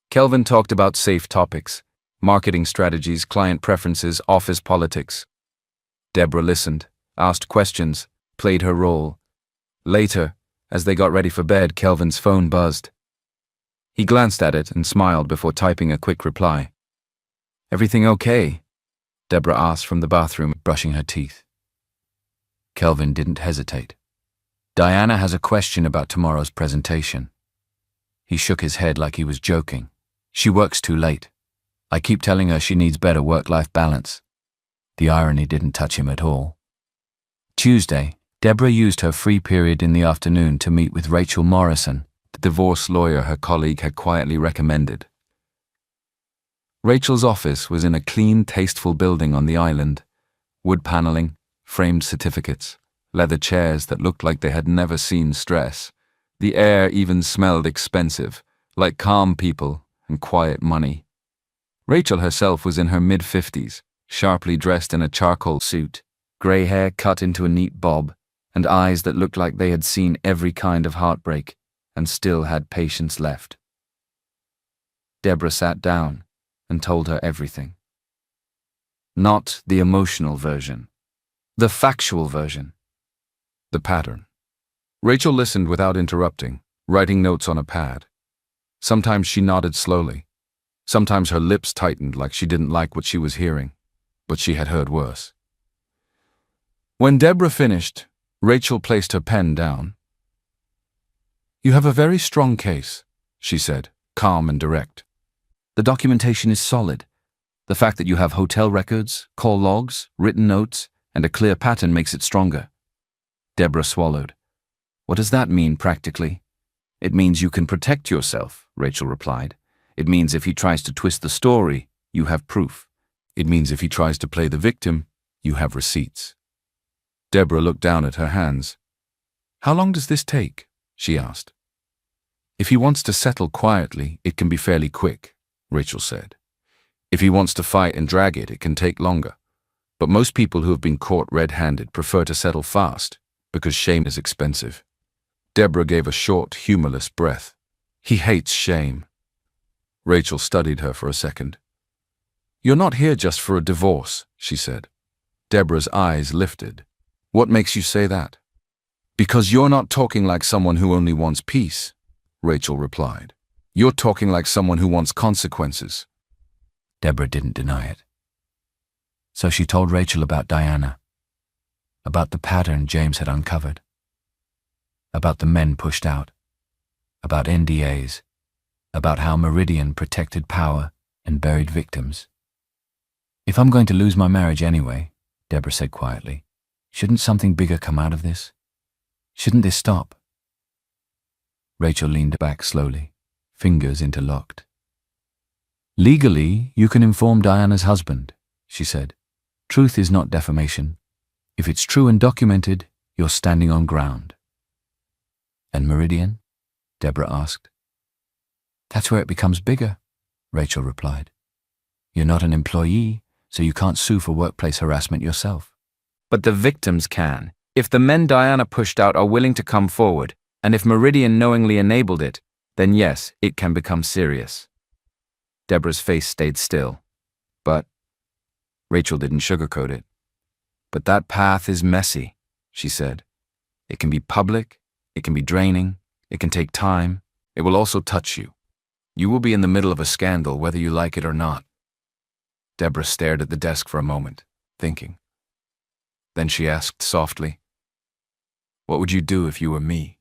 Kelvin talked about safe topics, marketing strategies, client preferences, office politics. Deborah listened, asked questions, played her role. Later, as they got ready for bed, Kelvin's phone buzzed. He glanced at it and smiled before typing a quick reply. "Everything okay?" Deborah asked from the bathroom, brushing her teeth. Kelvin didn't hesitate. "Diana has a question about tomorrow's presentation." He shook his head like he was joking. "She works too late. I keep telling her she needs better work-life balance." The irony didn't touch him at all. Tuesday, Deborah used her free period in the afternoon to meet with Rachel Morrison, the divorce lawyer her colleague had quietly recommended. Rachel's office was in a clean, tasteful building on the island. Wood paneling, framed certificates, leather chairs that looked like they had never seen stress. The air even smelled expensive, like calm people and quiet money. Rachel herself was in her mid-50s, sharply dressed in a charcoal suit, grey hair cut into a neat bob, and eyes that looked like they had seen every kind of heartbreak and still had patience left. Deborah sat down and told her everything. Not the emotional version, the factual version. The pattern. Rachel listened without interrupting, writing notes on a pad. Sometimes she nodded slowly. Sometimes her lips tightened like she didn't like what she was hearing, but she had heard worse. When Deborah finished, Rachel placed her pen down. "You have a very strong case," she said, calm and direct. The documentation is solid. The fact that you have hotel records, call logs, written notes, and a clear pattern makes it stronger. Deborah swallowed. "What does that mean practically?" "It means you can protect yourself," Rachel replied. "It means if he tries to twist the story, you have proof. It means if he tries to play the victim, you have receipts." Deborah looked down at her hands. "How long does this take?" she asked. "If he wants to settle quietly, it can be fairly quick," Rachel said. "If he wants to fight and drag it, it can take longer. But most people who have been caught red-handed prefer to settle fast, because shame is expensive." Deborah gave a short, humorless breath. "He hates shame." Rachel studied her for a second. "You're not here just for a divorce," she said. Deborah's eyes lifted. "What makes you say that?" "Because you're not talking like someone who only wants peace," Rachel replied. "You're talking like someone who wants consequences." Deborah didn't deny it. So she told Rachel about Diana, about the pattern James had uncovered, about the men pushed out, about NDAs, about how Meridian protected power and buried victims. "If I'm going to lose my marriage anyway," Deborah said quietly, "shouldn't something bigger come out of this? Shouldn't this stop?" Rachel leaned back slowly, fingers interlocked. "Legally, you can inform Diana's husband," she said. "Truth is not defamation. If it's true and documented, you're standing on ground." "And Meridian?" Deborah asked. "That's where it becomes bigger," Rachel replied. "You're not an employee, so you can't sue for workplace harassment yourself. But the victims can, if the men Diana pushed out are willing to come forward, and if Meridian knowingly enabled it, then yes, it can become serious." Deborah's face stayed still. "But," Rachel didn't sugarcoat it, "but that path is messy," she said. "It can be public, it can be draining, it can take time, it will also touch you. You will be in the middle of a scandal whether you like it or not." Deborah stared at the desk for a moment, thinking. Then she asked softly, "What would you do if you were me?"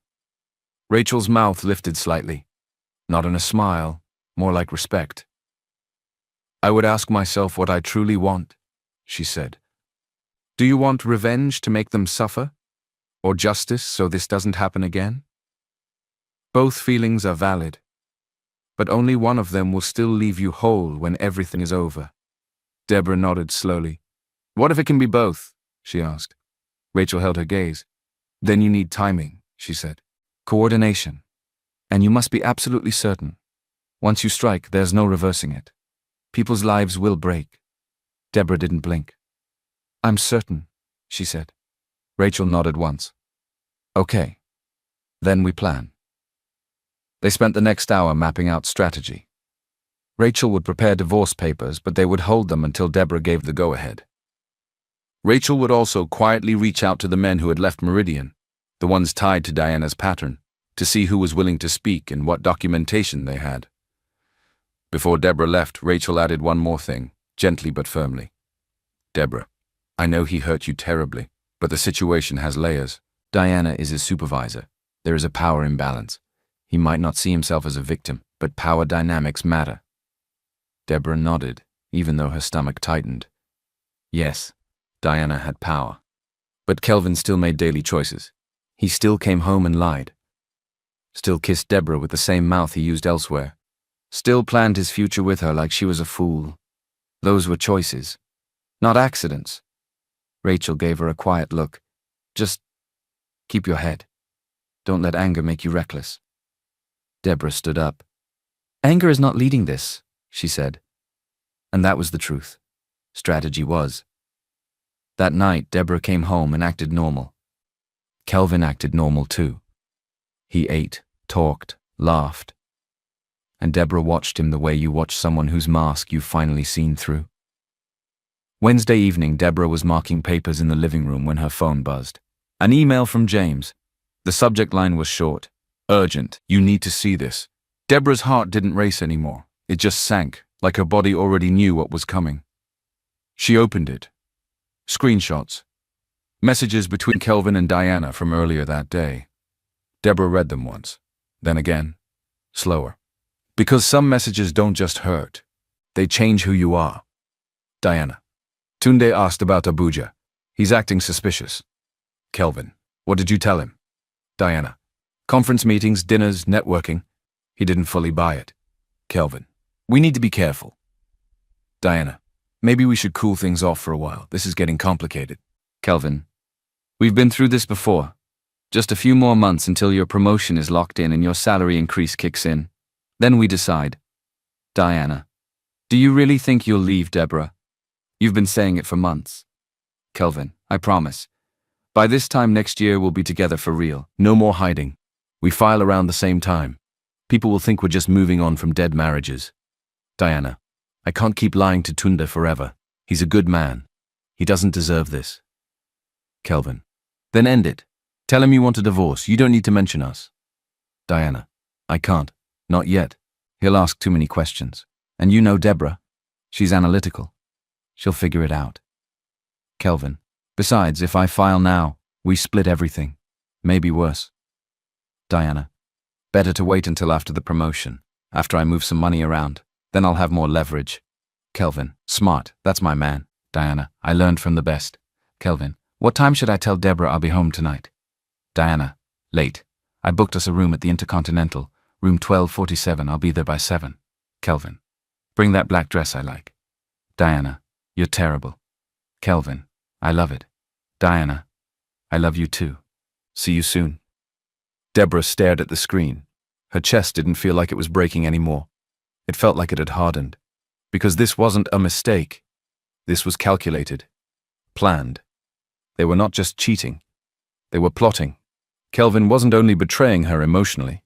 Rachel's mouth lifted slightly, not in a smile, more like respect. "I would ask myself what I truly want," she said. "Do you want revenge to make them suffer? Or justice so this doesn't happen again? Both feelings are valid, but only one of them will still leave you whole when everything is over." Deborah nodded slowly. "What if it can be both?" she asked. Rachel held her gaze. "Then you need timing," she said. "Coordination. And you must be absolutely certain. Once you strike, there's no reversing it. People's lives will break." Deborah didn't blink. "I'm certain," she said. Rachel nodded once. "Okay. Then we plan. They spent the next hour mapping out strategy. Rachel would prepare divorce papers, but they would hold them until Deborah gave the go-ahead. Rachel would also quietly reach out to the men who had left Meridian, the ones tied to Diana's pattern, to see who was willing to speak and what documentation they had. Before Deborah left, Rachel added one more thing, gently but firmly. Deborah, I know he hurt you terribly, but the situation has layers. Diana is his supervisor. There is a power imbalance. He might not see himself as a victim, but power dynamics matter. Deborah nodded, even though her stomach tightened. Yes, Diana had power. But Kelvin still made daily choices. He still came home and lied. Still kissed Deborah with the same mouth he used elsewhere. Still planned his future with her like she was a fool. Those were choices, not accidents. Rachel gave her a quiet look. Just keep your head. Don't let anger make you reckless. Deborah stood up. Anger is not leading this, she said. And that was the truth. Strategy was. That night, Deborah came home and acted normal. Kelvin acted normal too. He ate, talked, laughed. And Deborah watched him the way you watch someone whose mask you've finally seen through. Wednesday evening, Deborah was marking papers in the living room when her phone buzzed. An email from James. The subject line was short. Urgent, you need to see this. Deborah's heart didn't race anymore. It just sank, like her body already knew what was coming. She opened it. Screenshots. Messages between Kelvin and Diana from earlier that day. Deborah read them once, then again, slower. Because some messages don't just hurt, they change who you are. Diana. Tunde asked about Abuja. He's acting suspicious. Kelvin. What did you tell him? Diana. Conference meetings, dinners, networking. He didn't fully buy it. Kelvin. We need to be careful. Diana. Maybe we should cool things off for a while. This is getting complicated. Kelvin. We've been through this before. Just a few more months until your promotion is locked in and your salary increase kicks in. Then we decide. Diana. Do you really think you'll leave, Deborah? You've been saying it for months. Kelvin. I promise. By this time next year, we'll be together for real. No more hiding. We file around the same time. People will think we're just moving on from dead marriages. Diana. I can't keep lying to Tunde forever. He's a good man. He doesn't deserve this. Kelvin. Then end it. Tell him you want a divorce. You don't need to mention us. Diana. I can't. Not yet. He'll ask too many questions. And you know Deborah. She's analytical. She'll figure it out. Kelvin. Besides, if I file now, we split everything. Maybe worse. Diana. Better to wait until after the promotion, after I move some money around. Then I'll have more leverage. Kelvin. Smart. That's my man. Diana. I learned from the best. Kelvin. What time should I tell Deborah I'll be home tonight? Diana. Late. I booked us a room at the Intercontinental, room 1247. I'll be there by 7. Kelvin. Bring that black dress I like. Diana. You're terrible. Kelvin. I love it. Diana. I love you too. See you soon. Deborah stared at the screen. Her chest didn't feel like it was breaking anymore. It felt like it had hardened. Because this wasn't a mistake. This was calculated. Planned. They were not just cheating. They were plotting. Kelvin wasn't only betraying her emotionally.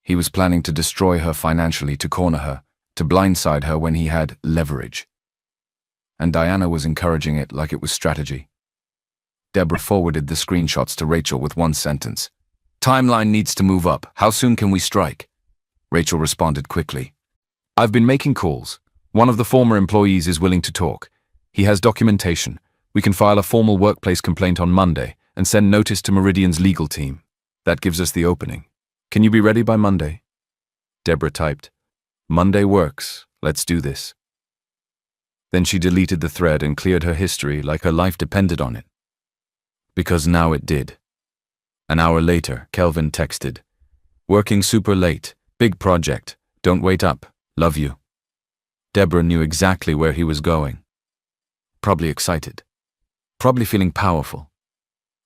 He was planning to destroy her financially, to corner her, to blindside her when he had leverage. And Diana was encouraging it like it was strategy. Deborah forwarded the screenshots to Rachel with one sentence. Timeline needs to move up. How soon can we strike? Rachel responded quickly. I've been making calls. One of the former employees is willing to talk. He has documentation. We can file a formal workplace complaint on Monday and send notice to Meridian's legal team. That gives us the opening. Can you be ready by Monday? Deborah typed. Monday works. Let's do this. Then she deleted the thread and cleared her history like her life depended on it. Because now it did. An hour later, Kelvin texted. Working super late. Big project. Don't wait up. Love you. Deborah knew exactly where he was going. Probably excited. Probably feeling powerful.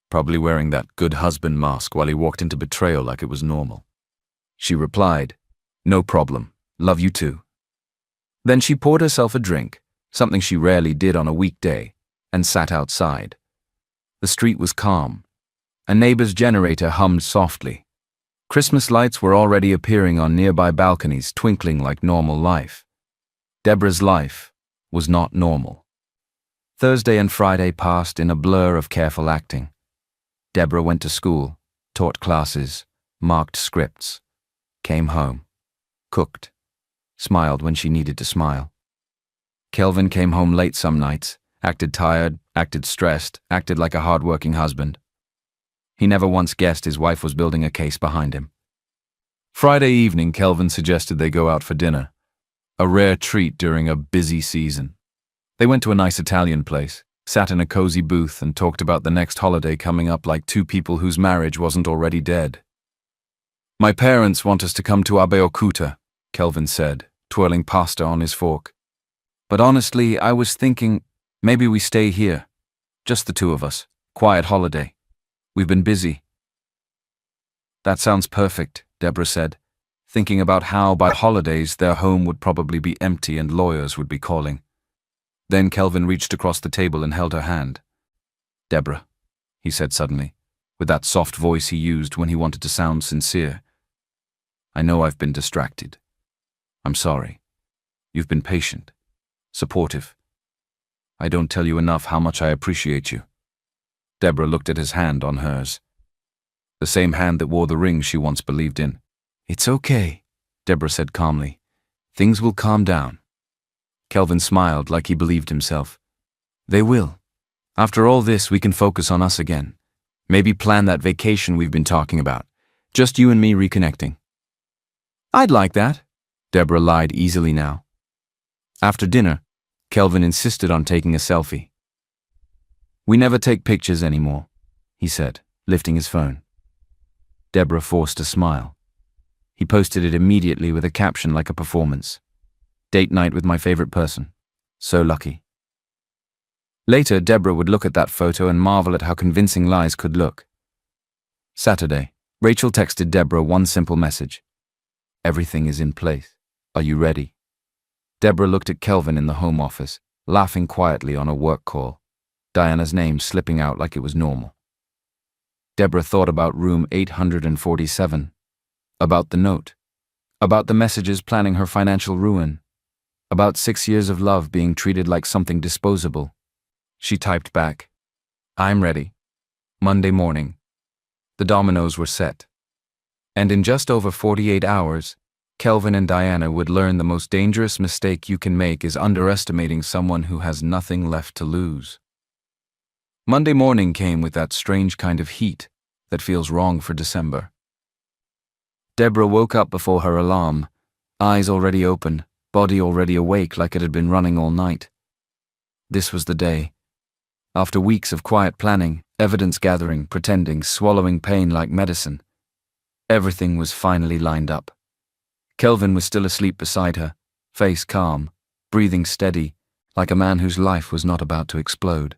Probably wearing that good husband mask while he walked into betrayal like it was normal. She replied, No problem. Love you too. Then she poured herself a drink, something she rarely did on a weekday, and sat outside. The street was calm. A neighbor's generator hummed softly. Christmas lights were already appearing on nearby balconies, twinkling like normal life. Deborah's life was not normal. Thursday and Friday passed in a blur of careful acting. Deborah went to school, taught classes, marked scripts, came home, cooked, smiled when she needed to smile. Kelvin came home late some nights, acted tired, acted stressed, acted like a hard-working husband. He never once guessed his wife was building a case behind him. Friday evening, Kelvin suggested they go out for dinner, a rare treat during a busy season. They went to a nice Italian place, sat in a cozy booth and talked about the next holiday coming up like two people whose marriage wasn't already dead. "My parents want us to come to Abeokuta," Kelvin said, twirling pasta on his fork. "But honestly, I was thinking, maybe we stay here. Just the two of us. Quiet holiday. We've been busy." "That sounds perfect," Deborah said, thinking about how by holidays their home would probably be empty and lawyers would be calling. Then Kelvin reached across the table and held her hand. "Deborah," he said suddenly, with that soft voice he used when he wanted to sound sincere. "I know I've been distracted. I'm sorry. You've been patient, supportive. I don't tell you enough how much I appreciate you." Deborah looked at his hand on hers. The same hand that wore the ring she once believed in. "It's okay," Deborah said calmly. "Things will calm down." Kelvin smiled like he believed himself. "They will. After all this, we can focus on us again. Maybe plan that vacation we've been talking about. Just you and me reconnecting." "I'd like that," Deborah lied easily now. After dinner, Kelvin insisted on taking a selfie. "We never take pictures anymore," he said, lifting his phone. Deborah forced a smile. He posted it immediately with a caption like a performance. "Date night with my favorite person. So lucky." Later, Deborah would look at that photo and marvel at how convincing lies could look. Saturday, Rachel texted Deborah one simple message. "Everything is in place. Are you ready?" Deborah looked at Kelvin in the home office, laughing quietly on a work call, Diana's name slipping out like it was normal. Deborah thought about room 847, about the note, about the messages planning her financial ruin, about 6 years of love being treated like something disposable. She typed back, "I'm ready." Monday morning. The dominoes were set. And in just over 48 hours, Kelvin and Diana would learn the most dangerous mistake you can make is underestimating someone who has nothing left to lose. Monday morning came with that strange kind of heat that feels wrong for December. Deborah woke up before her alarm, eyes already open, body already awake like it had been running all night. This was the day. After weeks of quiet planning, evidence gathering, pretending, swallowing pain like medicine, everything was finally lined up. Kelvin was still asleep beside her, face calm, breathing steady, like a man whose life was not about to explode.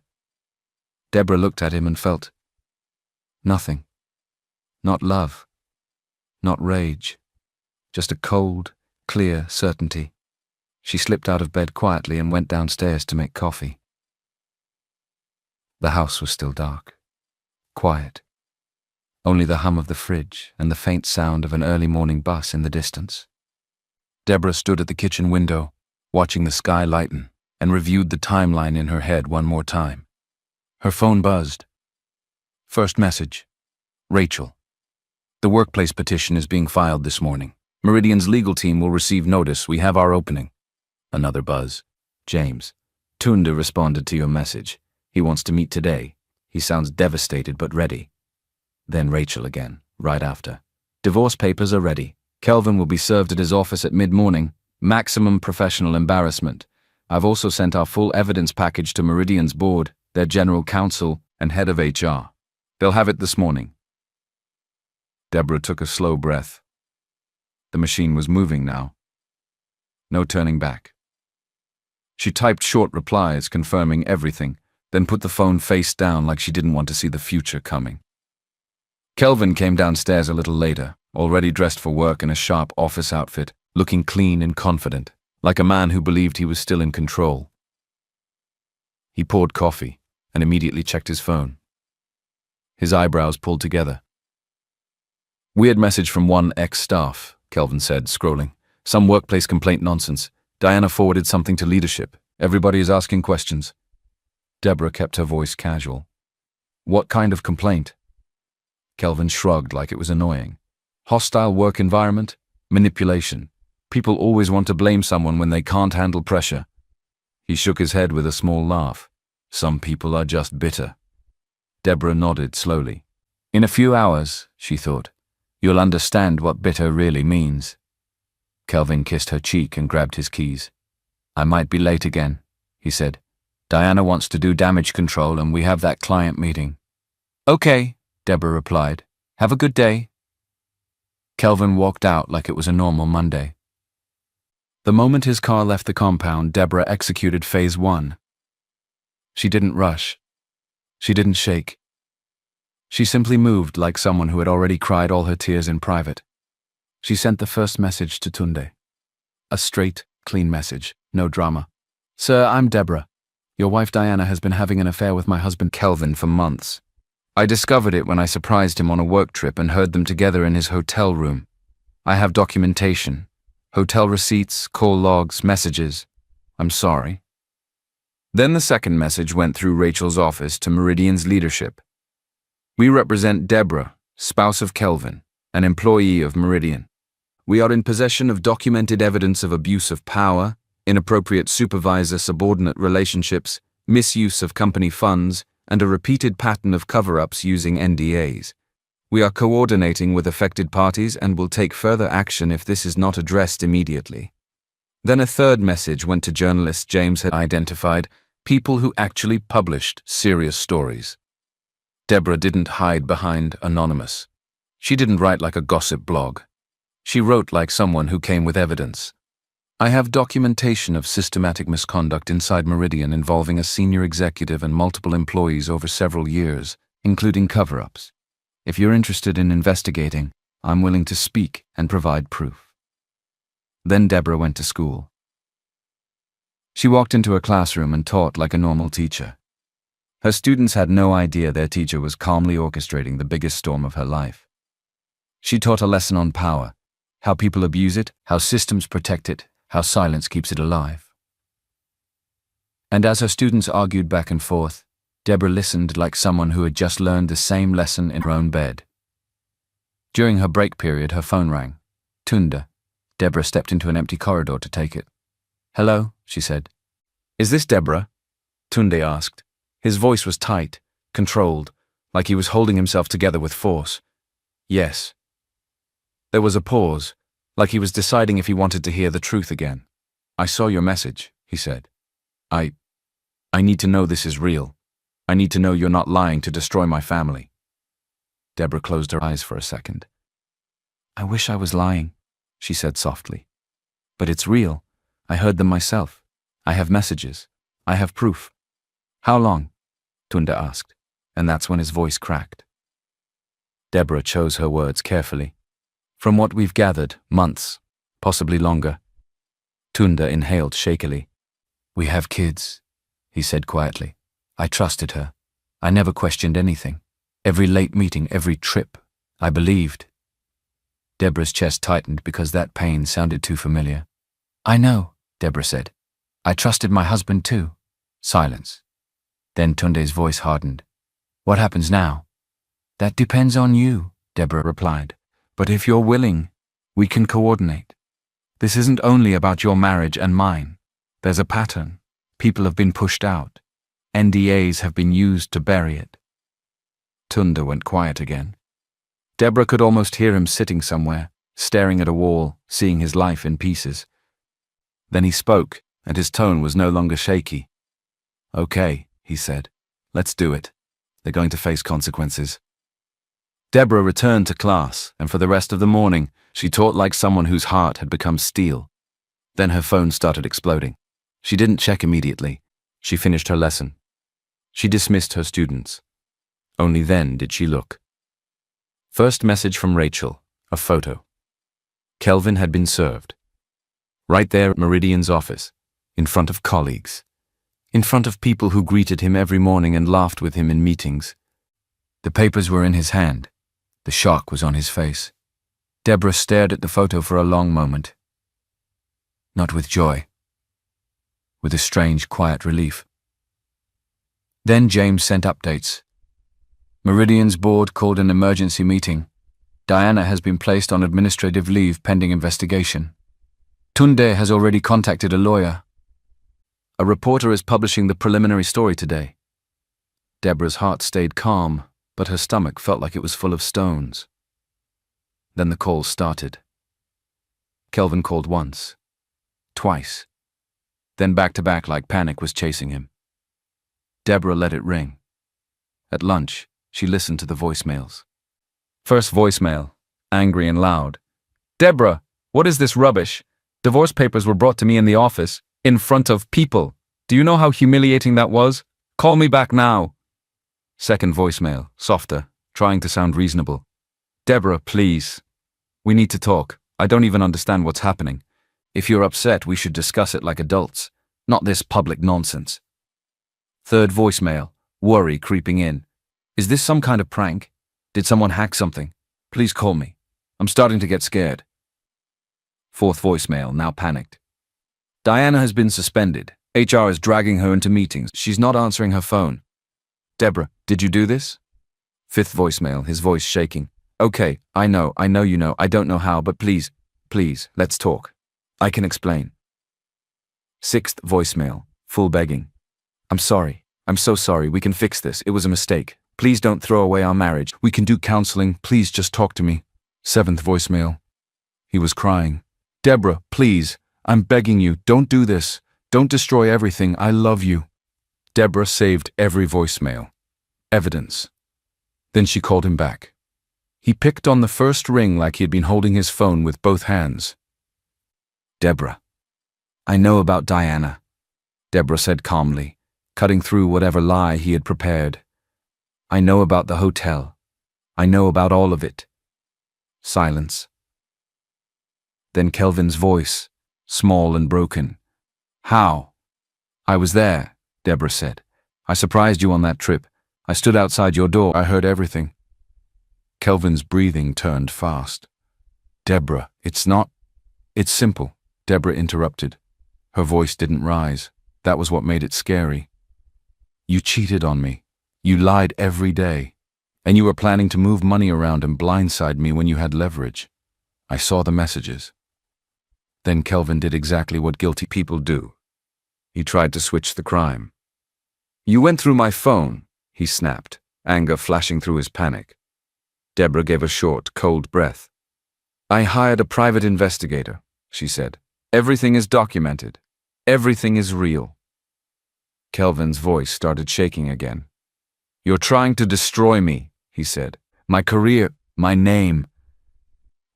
Deborah looked at him and felt nothing. Not love. Not rage. Just a cold, clear certainty. She slipped out of bed quietly and went downstairs to make coffee. The house was still dark. Quiet. Only the hum of the fridge and the faint sound of an early morning bus in the distance. Deborah stood at the kitchen window, watching the sky lighten, and reviewed the timeline in her head one more time. Her phone buzzed. First message. Rachel. "The workplace petition is being filed this morning. Meridian's legal team will receive notice. We have our opening." Another buzz. James. "Tunde responded to your message. He wants to meet today. He sounds devastated but ready." Then Rachel again, right after. "Divorce papers are ready. Kelvin will be served at his office at mid-morning. Maximum professional embarrassment. I've also sent our full evidence package to Meridian's board, their general counsel, and head of HR. They'll have it this morning." Deborah took a slow breath. The machine was moving now. No turning back. She typed short replies confirming everything, then put the phone face down like she didn't want to see the future coming. Kelvin came downstairs a little later, already dressed for work in a sharp office outfit, looking clean and confident, like a man who believed he was still in control. He poured coffee and immediately checked his phone. His eyebrows pulled together. Weird message from one ex-staff, Kelvin said, scrolling. Some workplace complaint nonsense. Diana forwarded something to leadership. Everybody is asking questions. Deborah kept her voice casual. What kind of complaint? Kelvin shrugged like it was annoying. Hostile work environment? Manipulation. People always want to blame someone when they can't handle pressure. He shook his head with a small laugh. Some people are just bitter. Deborah nodded slowly. In a few hours, she thought, you'll understand what bitter really means. Kelvin kissed her cheek and grabbed his keys. I might be late again, he said. Diana wants to do damage control and we have that client meeting. Okay, Deborah replied. Have a good day. Kelvin walked out like it was a normal Monday. The moment his car left the compound, Deborah executed phase 1. She didn't rush. She didn't shake. She simply moved like someone who had already cried all her tears in private. She sent the first message to Tunde. A straight, clean message, no drama. Sir, I'm Deborah. Your wife Diana has been having an affair with my husband Kelvin for months. I discovered it when I surprised him on a work trip and heard them together in his hotel room. I have documentation, hotel receipts, call logs, messages. I'm sorry. Then the second message went through Rachel's office to Meridian's leadership. We represent Deborah, spouse of Kelvin, an employee of Meridian. We are in possession of documented evidence of abuse of power, inappropriate supervisor-subordinate relationships, misuse of company funds, and a repeated pattern of cover-ups using NDAs. We are coordinating with affected parties and will take further action if this is not addressed immediately. Then a third message went to journalists James had identified, people who actually published serious stories. Deborah didn't hide behind anonymous. She didn't write like a gossip blog. She wrote like someone who came with evidence. I have documentation of systematic misconduct inside Meridian involving a senior executive and multiple employees over several years, including cover-ups. If you're interested in investigating, I'm willing to speak and provide proof. Then Deborah went to school. She walked into a classroom and taught like a normal teacher. Her students had no idea their teacher was calmly orchestrating the biggest storm of her life. She taught a lesson on power, how people abuse it, how systems protect it, how silence keeps it alive. And as her students argued back and forth, Deborah listened like someone who had just learned the same lesson in her own bed. During her break period, her phone rang. Tunde. Deborah stepped into an empty corridor to take it. Hello, she said. Is this Deborah? Tunde asked. His voice was tight, controlled, like he was holding himself together with force. Yes. There was a pause, like he was deciding if he wanted to hear the truth again. I saw your message, he said. I need to know this is real. I need to know you're not lying to destroy my family. Deborah closed her eyes for a second. I wish I was lying, she said softly. But it's real. I heard them myself. I have messages. I have proof. How long? Tunde asked, and that's when his voice cracked. Deborah chose her words carefully. From what we've gathered, months, possibly longer. Tunde inhaled shakily. We have kids, he said quietly. I trusted her. I never questioned anything. Every late meeting, every trip, I believed. Deborah's chest tightened because that pain sounded too familiar. I know, Deborah said. I trusted my husband too. Silence. Then Tunde's voice hardened. What happens now? That depends on you, Deborah replied. But if you're willing, we can coordinate. This isn't only about your marriage and mine. There's a pattern. People have been pushed out. NDAs have been used to bury it. Tunde went quiet again. Deborah could almost hear him sitting somewhere, staring at a wall, seeing his life in pieces. Then he spoke, and his tone was no longer shaky. Okay, he said. Let's do it. They're going to face consequences. Deborah returned to class, and for the rest of the morning, she taught like someone whose heart had become steel. Then her phone started exploding. She didn't check immediately. She finished her lesson. She dismissed her students. Only then did she look. First message from Rachel, a photo. Kelvin had been served. Right there at Meridian's office, in front of colleagues, in front of people who greeted him every morning and laughed with him in meetings. The papers were in his hand. The shock was on his face. Deborah stared at the photo for a long moment. Not with joy. With a strange, quiet relief. Then James sent updates. Meridian's board called an emergency meeting. Diana has been placed on administrative leave pending investigation. Tunde has already contacted a lawyer. A reporter is publishing the preliminary story today. Deborah's heart stayed calm, but her stomach felt like it was full of stones. Then the calls started. Kelvin called once, twice, then back to back like panic was chasing him. Deborah let it ring. At lunch, she listened to the voicemails. First voicemail, angry and loud. Deborah, what is this rubbish? Divorce papers were brought to me in the office, in front of people. Do you know how humiliating that was? Call me back now. Second voicemail, softer, trying to sound reasonable. Deborah, please. We need to talk. I don't even understand what's happening. If you're upset, we should discuss it like adults, not this public nonsense. Third voicemail, worry creeping in. Is this some kind of prank? Did someone hack something? Please call me. I'm starting to get scared. Fourth voicemail, now panicked. Diana has been suspended. HR is dragging her into meetings. She's not answering her phone. Deborah, did you do this? Fifth voicemail, his voice shaking. Okay, I know you know, I don't know how, but please, let's talk. I can explain. Sixth voicemail, full begging. I'm sorry. I'm so sorry. We can fix this. It was a mistake. Please don't throw away our marriage. We can do counseling. Please just talk to me. Seventh voicemail. He was crying. Deborah, please. I'm begging you. Don't do this. Don't destroy everything. I love you. Deborah saved every voicemail. Evidence. Then she called him back. He picked on the first ring like he had been holding his phone with both hands. Deborah. I know about Diana, Deborah said calmly, cutting through whatever lie he had prepared. I know about the hotel. I know about all of it. Silence. Then Kelvin's voice, small and broken. How? I was there, Deborah said. I surprised you on that trip. I stood outside your door. I heard everything. Kelvin's breathing turned fast. Deborah, it's simple, Deborah interrupted. Her voice didn't rise. That was what made it scary. You cheated on me. You lied every day. And you were planning to move money around and blindside me when you had leverage. I saw the messages. Then Kelvin did exactly what guilty people do. He tried to switch the crime. You went through my phone, he snapped, anger flashing through his panic. Deborah gave a short, cold breath. I hired a private investigator, she said. Everything is documented. Everything is real. Kelvin's voice started shaking again. You're trying to destroy me, he said. My career, my name.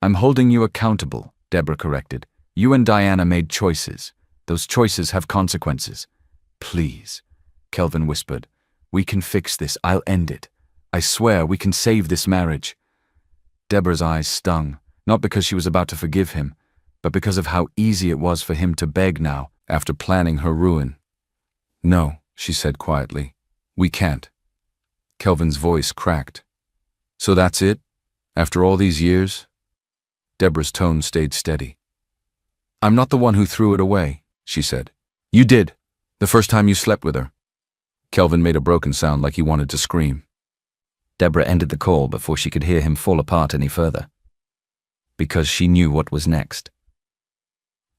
I'm holding you accountable, Deborah corrected. You and Diana made choices. Those choices have consequences. Please, Kelvin whispered. We can fix this. I'll end it. I swear we can save this marriage. Deborah's eyes stung, not because she was about to forgive him, but because of how easy it was for him to beg now, after planning her ruin. No, she said quietly. We can't. Kelvin's voice cracked. So that's it? After all these years? Deborah's tone stayed steady. I'm not the one who threw it away, she said. You did, the first time you slept with her. Kelvin made a broken sound like he wanted to scream. Deborah ended the call before she could hear him fall apart any further. Because she knew what was next.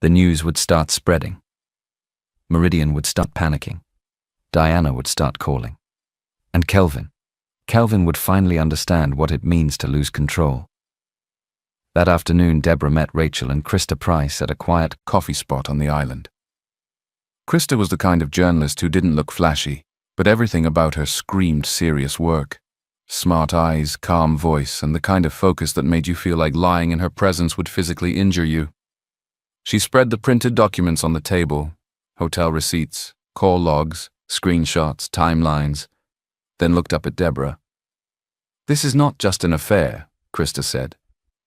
The news would start spreading. Meridian would start panicking. Diana would start calling. And Kelvin would finally understand what it means to lose control. That afternoon, Deborah met Rachel and Krista Price at a quiet coffee spot on the island. Krista was the kind of journalist who didn't look flashy, but everything about her screamed serious work. Smart eyes, calm voice, and the kind of focus that made you feel like lying in her presence would physically injure you. She spread the printed documents on the table, hotel receipts, call logs, screenshots, timelines, then looked up at Deborah. This is not just an affair, Krista said.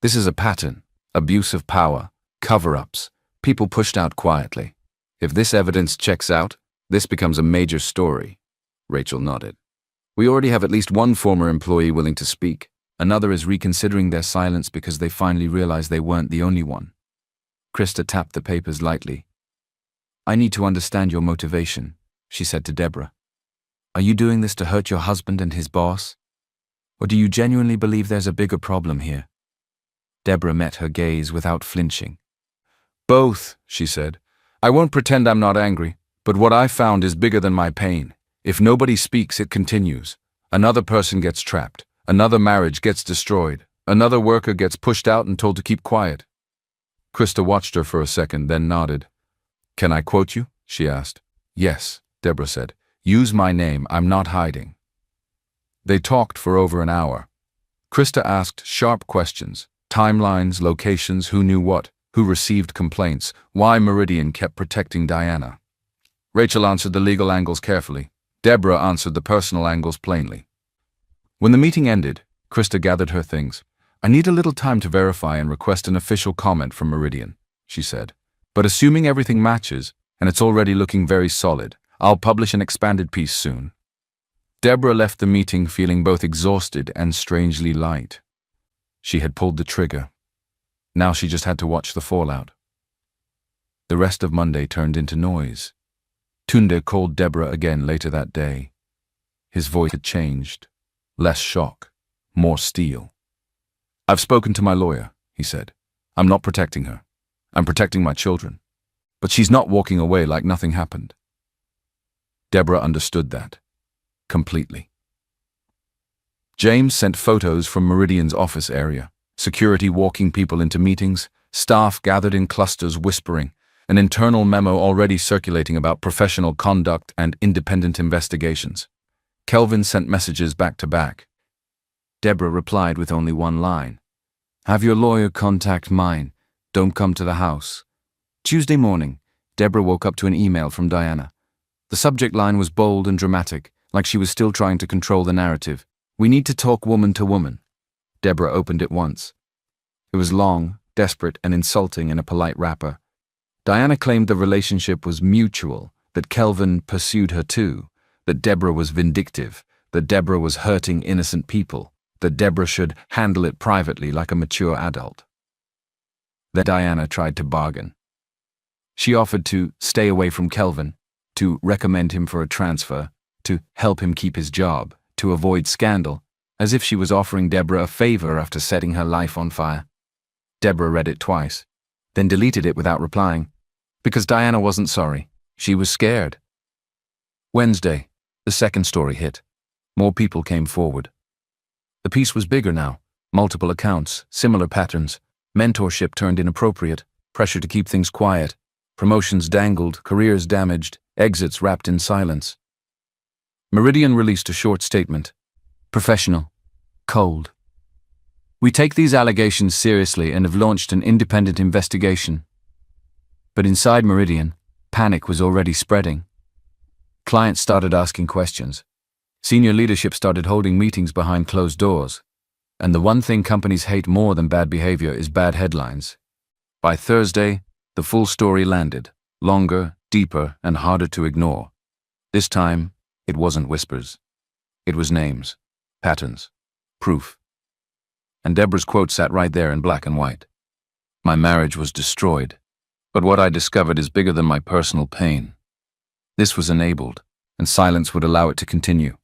This is a pattern, abuse of power, cover-ups, people pushed out quietly. If this evidence checks out, this becomes a major story. Rachel nodded. We already have at least one former employee willing to speak, Another is reconsidering their silence because they finally realize they weren't the only one. Krista tapped the papers lightly. "I need to understand your motivation," she said to Deborah. "Are you doing this to hurt your husband and his boss? Or do you genuinely believe there's a bigger problem here?" Deborah met her gaze without flinching. "Both," she said. "I won't pretend I'm not angry, but what I found is bigger than my pain. If nobody speaks, it continues. Another person gets trapped. Another marriage gets destroyed. Another worker gets pushed out and told to keep quiet." Krista watched her for a second, then nodded. "Can I quote you?" she asked. "Yes," Deborah said. "Use my name. I'm not hiding." They talked for over an hour. Krista asked sharp questions. Timelines, locations, who knew what, who received complaints, why Meridian kept protecting Diana. Rachel answered the legal angles carefully. Deborah answered the personal angles plainly. When the meeting ended, Krista gathered her things. "I need a little time to verify and request an official comment from Meridian," she said. "But assuming everything matches, and it's already looking very solid, I'll publish an expanded piece soon." Deborah left the meeting feeling both exhausted and strangely light. She had pulled the trigger. Now she just had to watch the fallout. The rest of Monday turned into noise. Tunde called Deborah again later that day. His voice had changed. Less shock, more steel. "I've spoken to my lawyer," he said. "I'm not protecting her. I'm protecting my children. But she's not walking away like nothing happened." Deborah understood that. Completely. James sent photos from Meridian's office area. Security walking people into meetings, staff gathered in clusters whispering, an internal memo already circulating about professional conduct and independent investigations. Kelvin sent messages back to back. Deborah replied with only one line. "Have your lawyer contact mine. Don't come to the house." Tuesday morning, Deborah woke up to an email from Diana. The subject line was bold and dramatic, like she was still trying to control the narrative. "We need to talk woman to woman." Deborah opened it once. It was long, desperate, and insulting in a polite wrapper. Diana claimed the relationship was mutual, that Kelvin pursued her too, that Deborah was vindictive, that Deborah was hurting innocent people, that Deborah should handle it privately like a mature adult. Then Diana tried to bargain. She offered to stay away from Kelvin, to recommend him for a transfer, to help him keep his job, to avoid scandal, as if she was offering Deborah a favor after setting her life on fire. Deborah read it twice, then deleted it without replying, because Diana wasn't sorry. She was scared. Wednesday, the second story hit. More people came forward. The piece was bigger now. Multiple accounts, similar patterns. Mentorship turned inappropriate, pressure to keep things quiet, promotions dangled, careers damaged, exits wrapped in silence. Meridian released a short statement. "Professional. Cold. We take these allegations seriously and have launched an independent investigation." But inside Meridian, panic was already spreading. Clients started asking questions. Senior leadership started holding meetings behind closed doors. And the one thing companies hate more than bad behavior is bad headlines. By Thursday, the full story landed, longer, deeper, and harder to ignore. This time, it wasn't whispers. It was names, patterns, proof. And Deborah's quote sat right there in black and white. "My marriage was destroyed, but what I discovered is bigger than my personal pain." This was enabled, and silence would allow it to continue.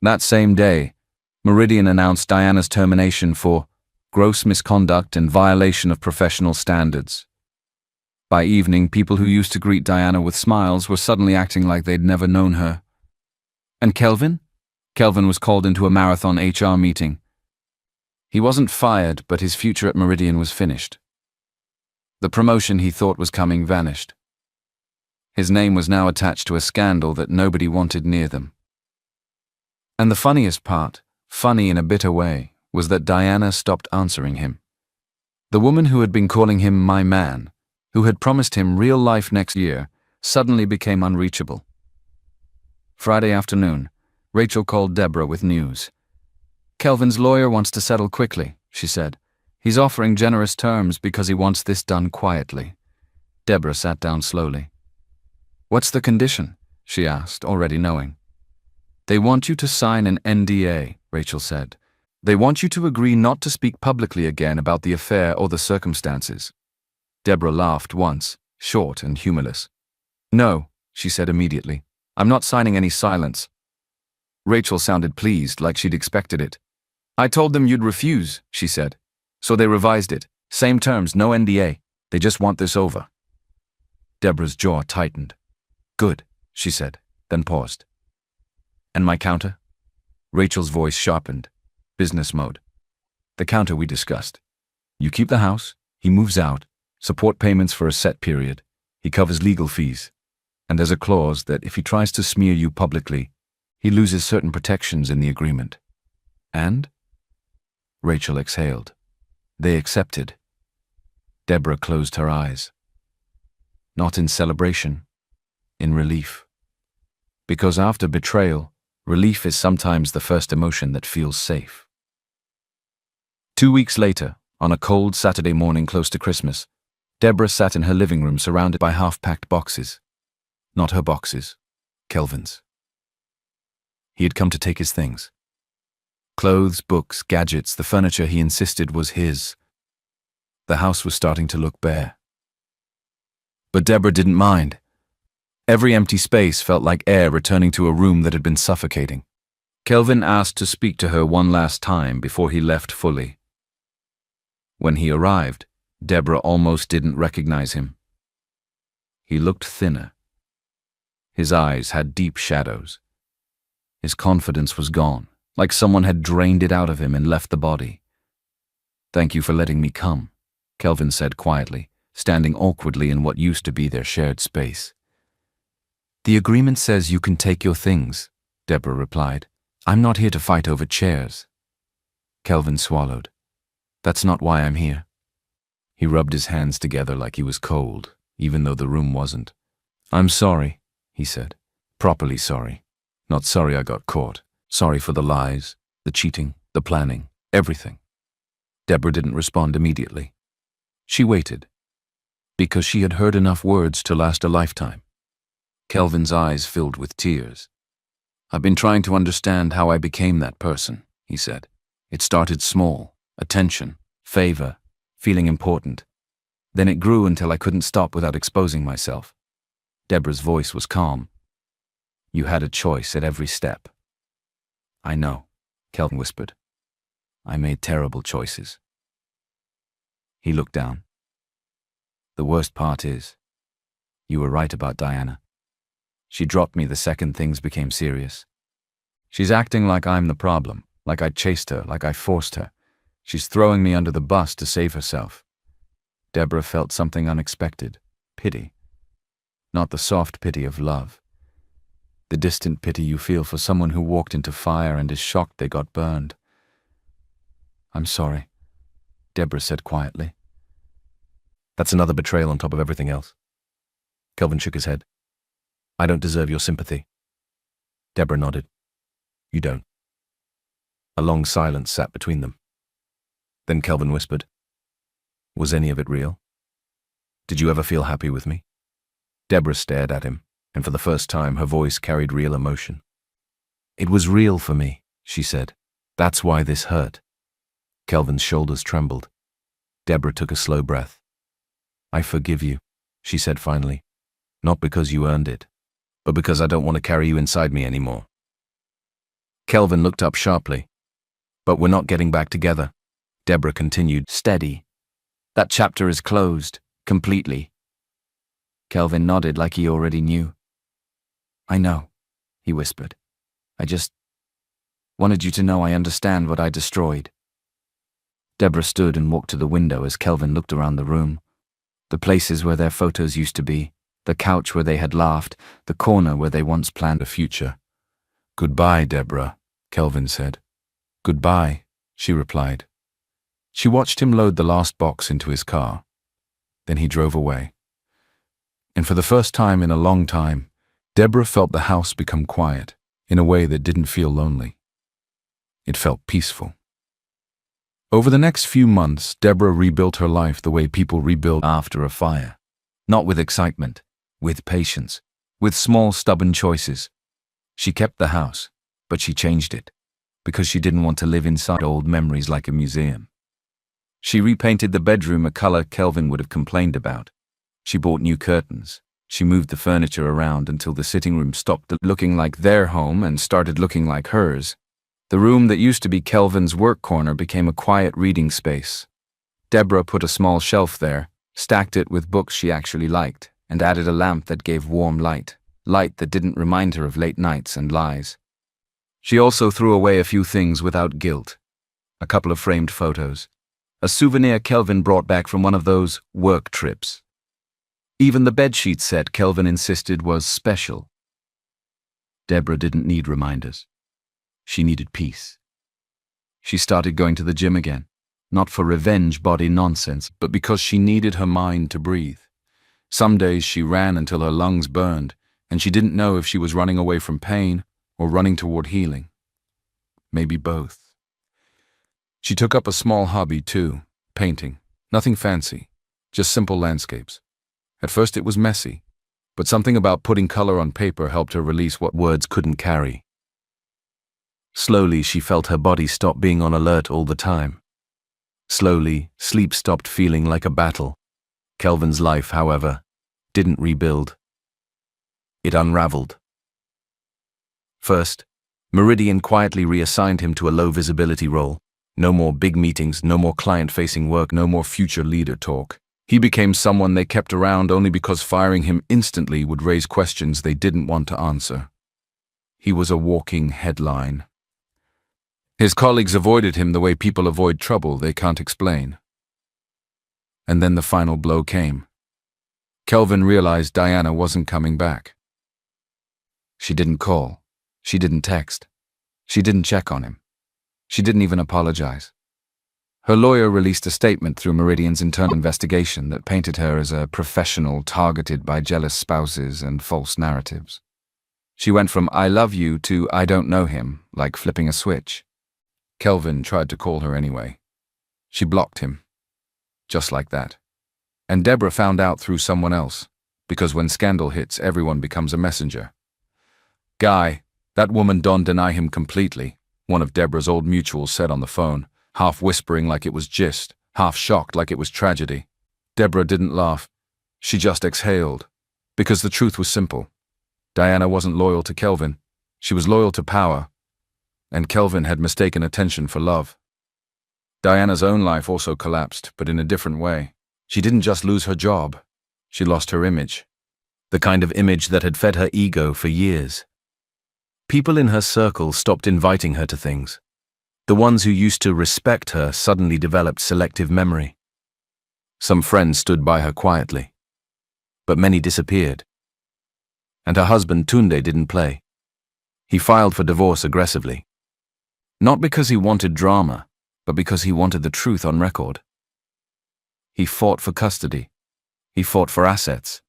That same day, Meridian announced Diana's termination for gross misconduct and violation of professional standards. By evening, people who used to greet Diana with smiles were suddenly acting like they'd never known her. And Kelvin? Kelvin was called into a marathon HR meeting. He wasn't fired, but his future at Meridian was finished. The promotion he thought was coming vanished. His name was now attached to a scandal that nobody wanted near them. And the funniest part, funny in a bitter way, was that Diana stopped answering him. The woman who had been calling him my man, who had promised him real life next year, suddenly became unreachable. Friday afternoon, Rachel called Deborah with news. "Kelvin's lawyer wants to settle quickly," she said. "He's offering generous terms because he wants this done quietly." Deborah sat down slowly. "What's the condition?" she asked, already knowing. "They want you to sign an NDA," Rachel said. They want you to agree not to speak publicly again about the affair or the circumstances. Deborah laughed once, short and humorless. No, she said immediately. I'm not signing any silence. Rachel sounded pleased, like she'd expected it. I told them you'd refuse, she said. So they revised it. Same terms, no NDA. They just want this over. Deborah's jaw tightened. Good, she said, then paused. And my counter? Rachel's voice sharpened. Business mode. The counter we discussed. You keep the house, he moves out, support payments for a set period, he covers legal fees, and there's a clause that if he tries to smear you publicly, he loses certain protections in the agreement. And? Rachel exhaled. They accepted. Deborah closed her eyes. Not in celebration, in relief. Because after betrayal, relief is sometimes the first emotion that feels safe. 2 weeks later, on a cold Saturday morning close to Christmas, Deborah sat in her living room surrounded by half-packed boxes. Not her boxes, Kelvin's. He had come to take his things. Clothes, books, gadgets, the furniture he insisted was his. The house was starting to look bare. But Deborah didn't mind. Every empty space felt like air returning to a room that had been suffocating. Kelvin asked to speak to her one last time before he left fully. When he arrived, Deborah almost didn't recognize him. He looked thinner. His eyes had deep shadows. His confidence was gone, like someone had drained it out of him and left the body. Thank you for letting me come, Kelvin said quietly, standing awkwardly in what used to be their shared space. The agreement says you can take your things, Deborah replied. I'm not here to fight over chairs. Kelvin swallowed. That's not why I'm here. He rubbed his hands together like he was cold, even though the room wasn't. I'm sorry, he said. Properly sorry. Not sorry I got caught. Sorry for the lies, the cheating, the planning, everything. Deborah didn't respond immediately. She waited. Because she had heard enough words to last a lifetime. Kelvin's eyes filled with tears. I've been trying to understand how I became that person, he said. It started small, attention, favor, feeling important. Then it grew until I couldn't stop without exposing myself. Deborah's voice was calm. You had a choice at every step. I know, Kelvin whispered. I made terrible choices. He looked down. The worst part is, you were right about Diana. She dropped me the second things became serious. She's acting like I'm the problem, like I chased her, like I forced her. She's throwing me under the bus to save herself. Deborah felt something unexpected, pity. Not the soft pity of love. The distant pity you feel for someone who walked into fire and is shocked they got burned. I'm sorry, Deborah said quietly. That's another betrayal on top of everything else. Kelvin shook his head. I don't deserve your sympathy. Deborah nodded. You don't. A long silence sat between them. Then Kelvin whispered, Was any of it real? Did you ever feel happy with me? Deborah stared at him, and for the first time her voice carried real emotion. It was real for me, she said. That's why this hurt. Kelvin's shoulders trembled. Deborah took a slow breath. I forgive you, she said finally. Not because you earned it, but because I don't want to carry you inside me anymore. Kelvin looked up sharply. But we're not getting back together. Deborah continued, steady. That chapter is closed, completely. Kelvin nodded like he already knew. I know, he whispered. I just wanted you to know I understand what I destroyed. Deborah stood and walked to the window as Kelvin looked around the room. The places where their photos used to be, the couch where they had laughed, the corner where they once planned a future. Goodbye, Deborah, Kelvin said. Goodbye, she replied. She watched him load the last box into his car. Then he drove away. And for the first time in a long time, Deborah felt the house become quiet in a way that didn't feel lonely. It felt peaceful. Over the next few months, Deborah rebuilt her life the way people rebuild after a fire. Not with excitement, with patience, with small stubborn choices. She kept the house, but she changed it. because she didn't want to live inside old memories like a museum. She repainted the bedroom a color Kelvin would have complained about. She bought new curtains. She moved the furniture around until the sitting room stopped looking like their home and started looking like hers. The room that used to be Kelvin's work corner became a quiet reading space. Deborah put a small shelf there, stacked it with books she actually liked, and added a lamp that gave warm light that didn't remind her of late nights and lies. She also threw away a few things without guilt. A couple of framed photos. A souvenir Kelvin brought back from one of those work trips. Even the bedsheet set Kelvin insisted was special. Deborah didn't need reminders. She needed peace. She started going to the gym again, not for revenge body nonsense, but because she needed her mind to breathe. Some days she ran until her lungs burned, and she didn't know if she was running away from pain or running toward healing. Maybe both. She took up a small hobby too, painting. Nothing fancy, just simple landscapes. At first it was messy, but something about putting color on paper helped her release what words couldn't carry. Slowly, she felt her body stop being on alert all the time. Slowly, sleep stopped feeling like a battle. Kelvin's life, however, didn't rebuild. It unraveled. First, Meridian quietly reassigned him to a low-visibility role. No more big meetings, no more client-facing work, no more future leader talk. He became someone they kept around only because firing him instantly would raise questions they didn't want to answer. He was a walking headline. His colleagues avoided him the way people avoid trouble they can't explain. And then the final blow came. Kelvin realized Diana wasn't coming back. She didn't call. She didn't text. She didn't check on him. She didn't even apologize. Her lawyer released a statement through Meridian's internal investigation that painted her as a professional targeted by jealous spouses and false narratives. She went from "I love you" to "I don't know him," like flipping a switch. Kelvin tried to call her anyway. She blocked him. Just like that. And Deborah found out through someone else, because when scandal hits, everyone becomes a messenger. "Guy, that woman don't deny him completely," one of Deborah's old mutuals said on the phone, half whispering like it was gist, half shocked like it was tragedy. Deborah didn't laugh. She just exhaled, because the truth was simple. Diana wasn't loyal to Kelvin. She was loyal to power, and Kelvin had mistaken attention for love. Diana's own life also collapsed, but in a different way. She didn't just lose her job. She lost her image. The kind of image that had fed her ego for years. People in her circle stopped inviting her to things. The ones who used to respect her suddenly developed selective memory. Some friends stood by her quietly, but many disappeared. And her husband Tunde didn't play. He filed for divorce aggressively. Not because he wanted drama, but because he wanted the truth on record. He fought for custody. He fought for assets.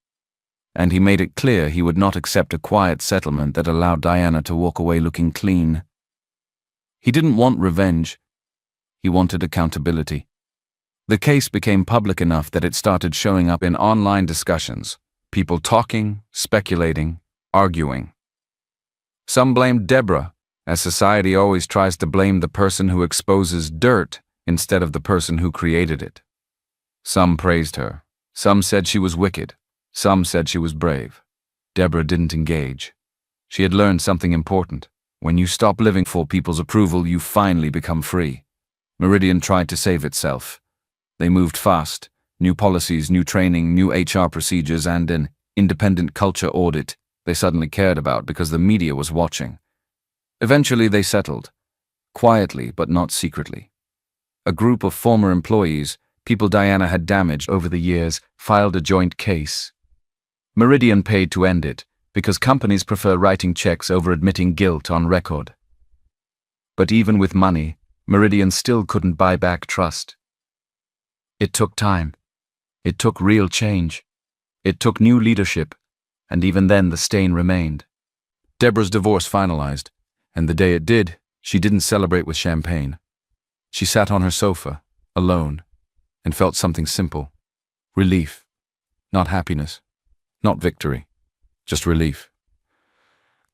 And he made it clear he would not accept a quiet settlement that allowed Diana to walk away looking clean. He didn't want revenge. He wanted accountability. The case became public enough that it started showing up in online discussions, people talking, speculating, arguing. Some blamed Deborah, as society always tries to blame the person who exposes dirt instead of the person who created it. Some praised her. Some said she was wicked. Some said she was brave. Deborah didn't engage. She had learned something important. When you stop living for people's approval, you finally become free. Meridian tried to save itself. They moved fast. New policies, new training, new HR procedures, and an independent culture audit they suddenly cared about because the media was watching. Eventually they settled. Quietly, but not secretly. A group of former employees, people Diana had damaged over the years, filed a joint case. Meridian paid to end it, because companies prefer writing checks over admitting guilt on record. But even with money, Meridian still couldn't buy back trust. It took time. It took real change. It took new leadership, and even then the stain remained. Deborah's divorce finalized, and the day it did, she didn't celebrate with champagne. She sat on her sofa, alone, and felt something simple. Relief. Not happiness. Not victory. Just relief.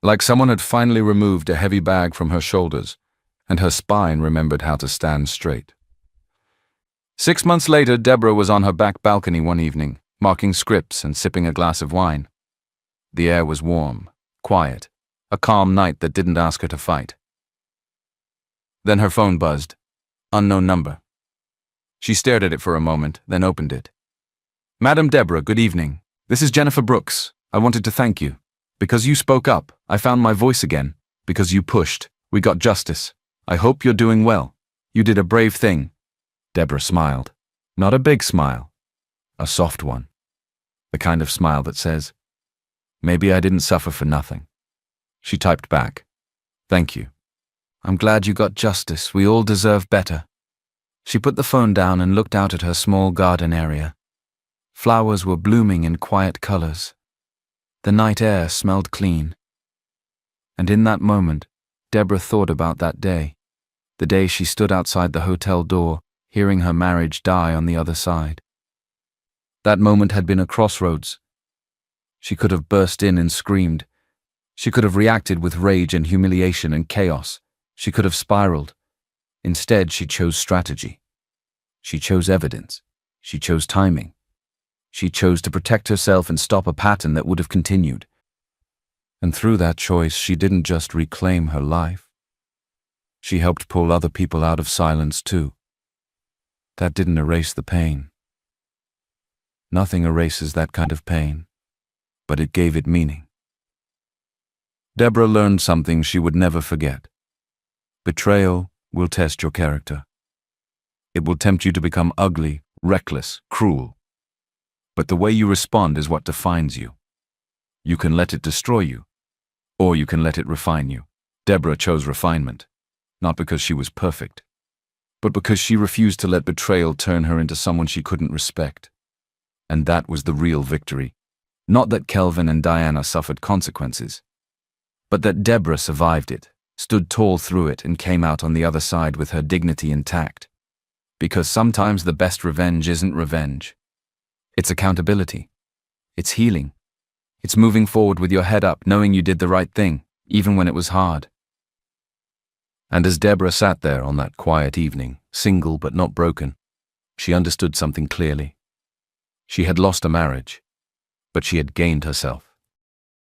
Like someone had finally removed a heavy bag from her shoulders, and her spine remembered how to stand straight. 6 months later, Deborah was on her back balcony one evening, marking scripts and sipping a glass of wine. The air was warm, quiet, a calm night that didn't ask her to fight. Then her phone buzzed. Unknown number. She stared at it for a moment, then opened it. Madam Deborah, good evening. This is Jennifer Brooks. I wanted to thank you. Because you spoke up, I found my voice again. Because you pushed, we got justice. I hope you're doing well. You did a brave thing. Deborah smiled. Not a big smile. A soft one. The kind of smile that says, maybe I didn't suffer for nothing. She typed back. Thank you. I'm glad you got justice. We all deserve better. She put the phone down and looked out at her small garden area. Flowers were blooming in quiet colors. The night air smelled clean. And in that moment, Deborah thought about that day, the day she stood outside the hotel door, hearing her marriage die on the other side. That moment had been a crossroads. She could have burst in and screamed. She could have reacted with rage and humiliation and chaos. She could have spiraled. Instead, she chose strategy. She chose evidence. She chose timing. She chose to protect herself and stop a pattern that would have continued. And through that choice, she didn't just reclaim her life. She helped pull other people out of silence too. That didn't erase the pain. Nothing erases that kind of pain, but it gave it meaning. Deborah learned something she would never forget. Betrayal will test your character. It will tempt you to become ugly, reckless, cruel. But the way you respond is what defines you. You can let it destroy you, or you can let it refine you. Deborah chose refinement, not because she was perfect, but because she refused to let betrayal turn her into someone she couldn't respect. And that was the real victory. Not that Kelvin and Diana suffered consequences, but that Deborah survived it, stood tall through it, and came out on the other side with her dignity intact. Because sometimes the best revenge isn't revenge. It's accountability. It's healing. It's moving forward with your head up, knowing you did the right thing, even when it was hard. And as Deborah sat there on that quiet evening, single but not broken, she understood something clearly. She had lost a marriage, but she had gained herself.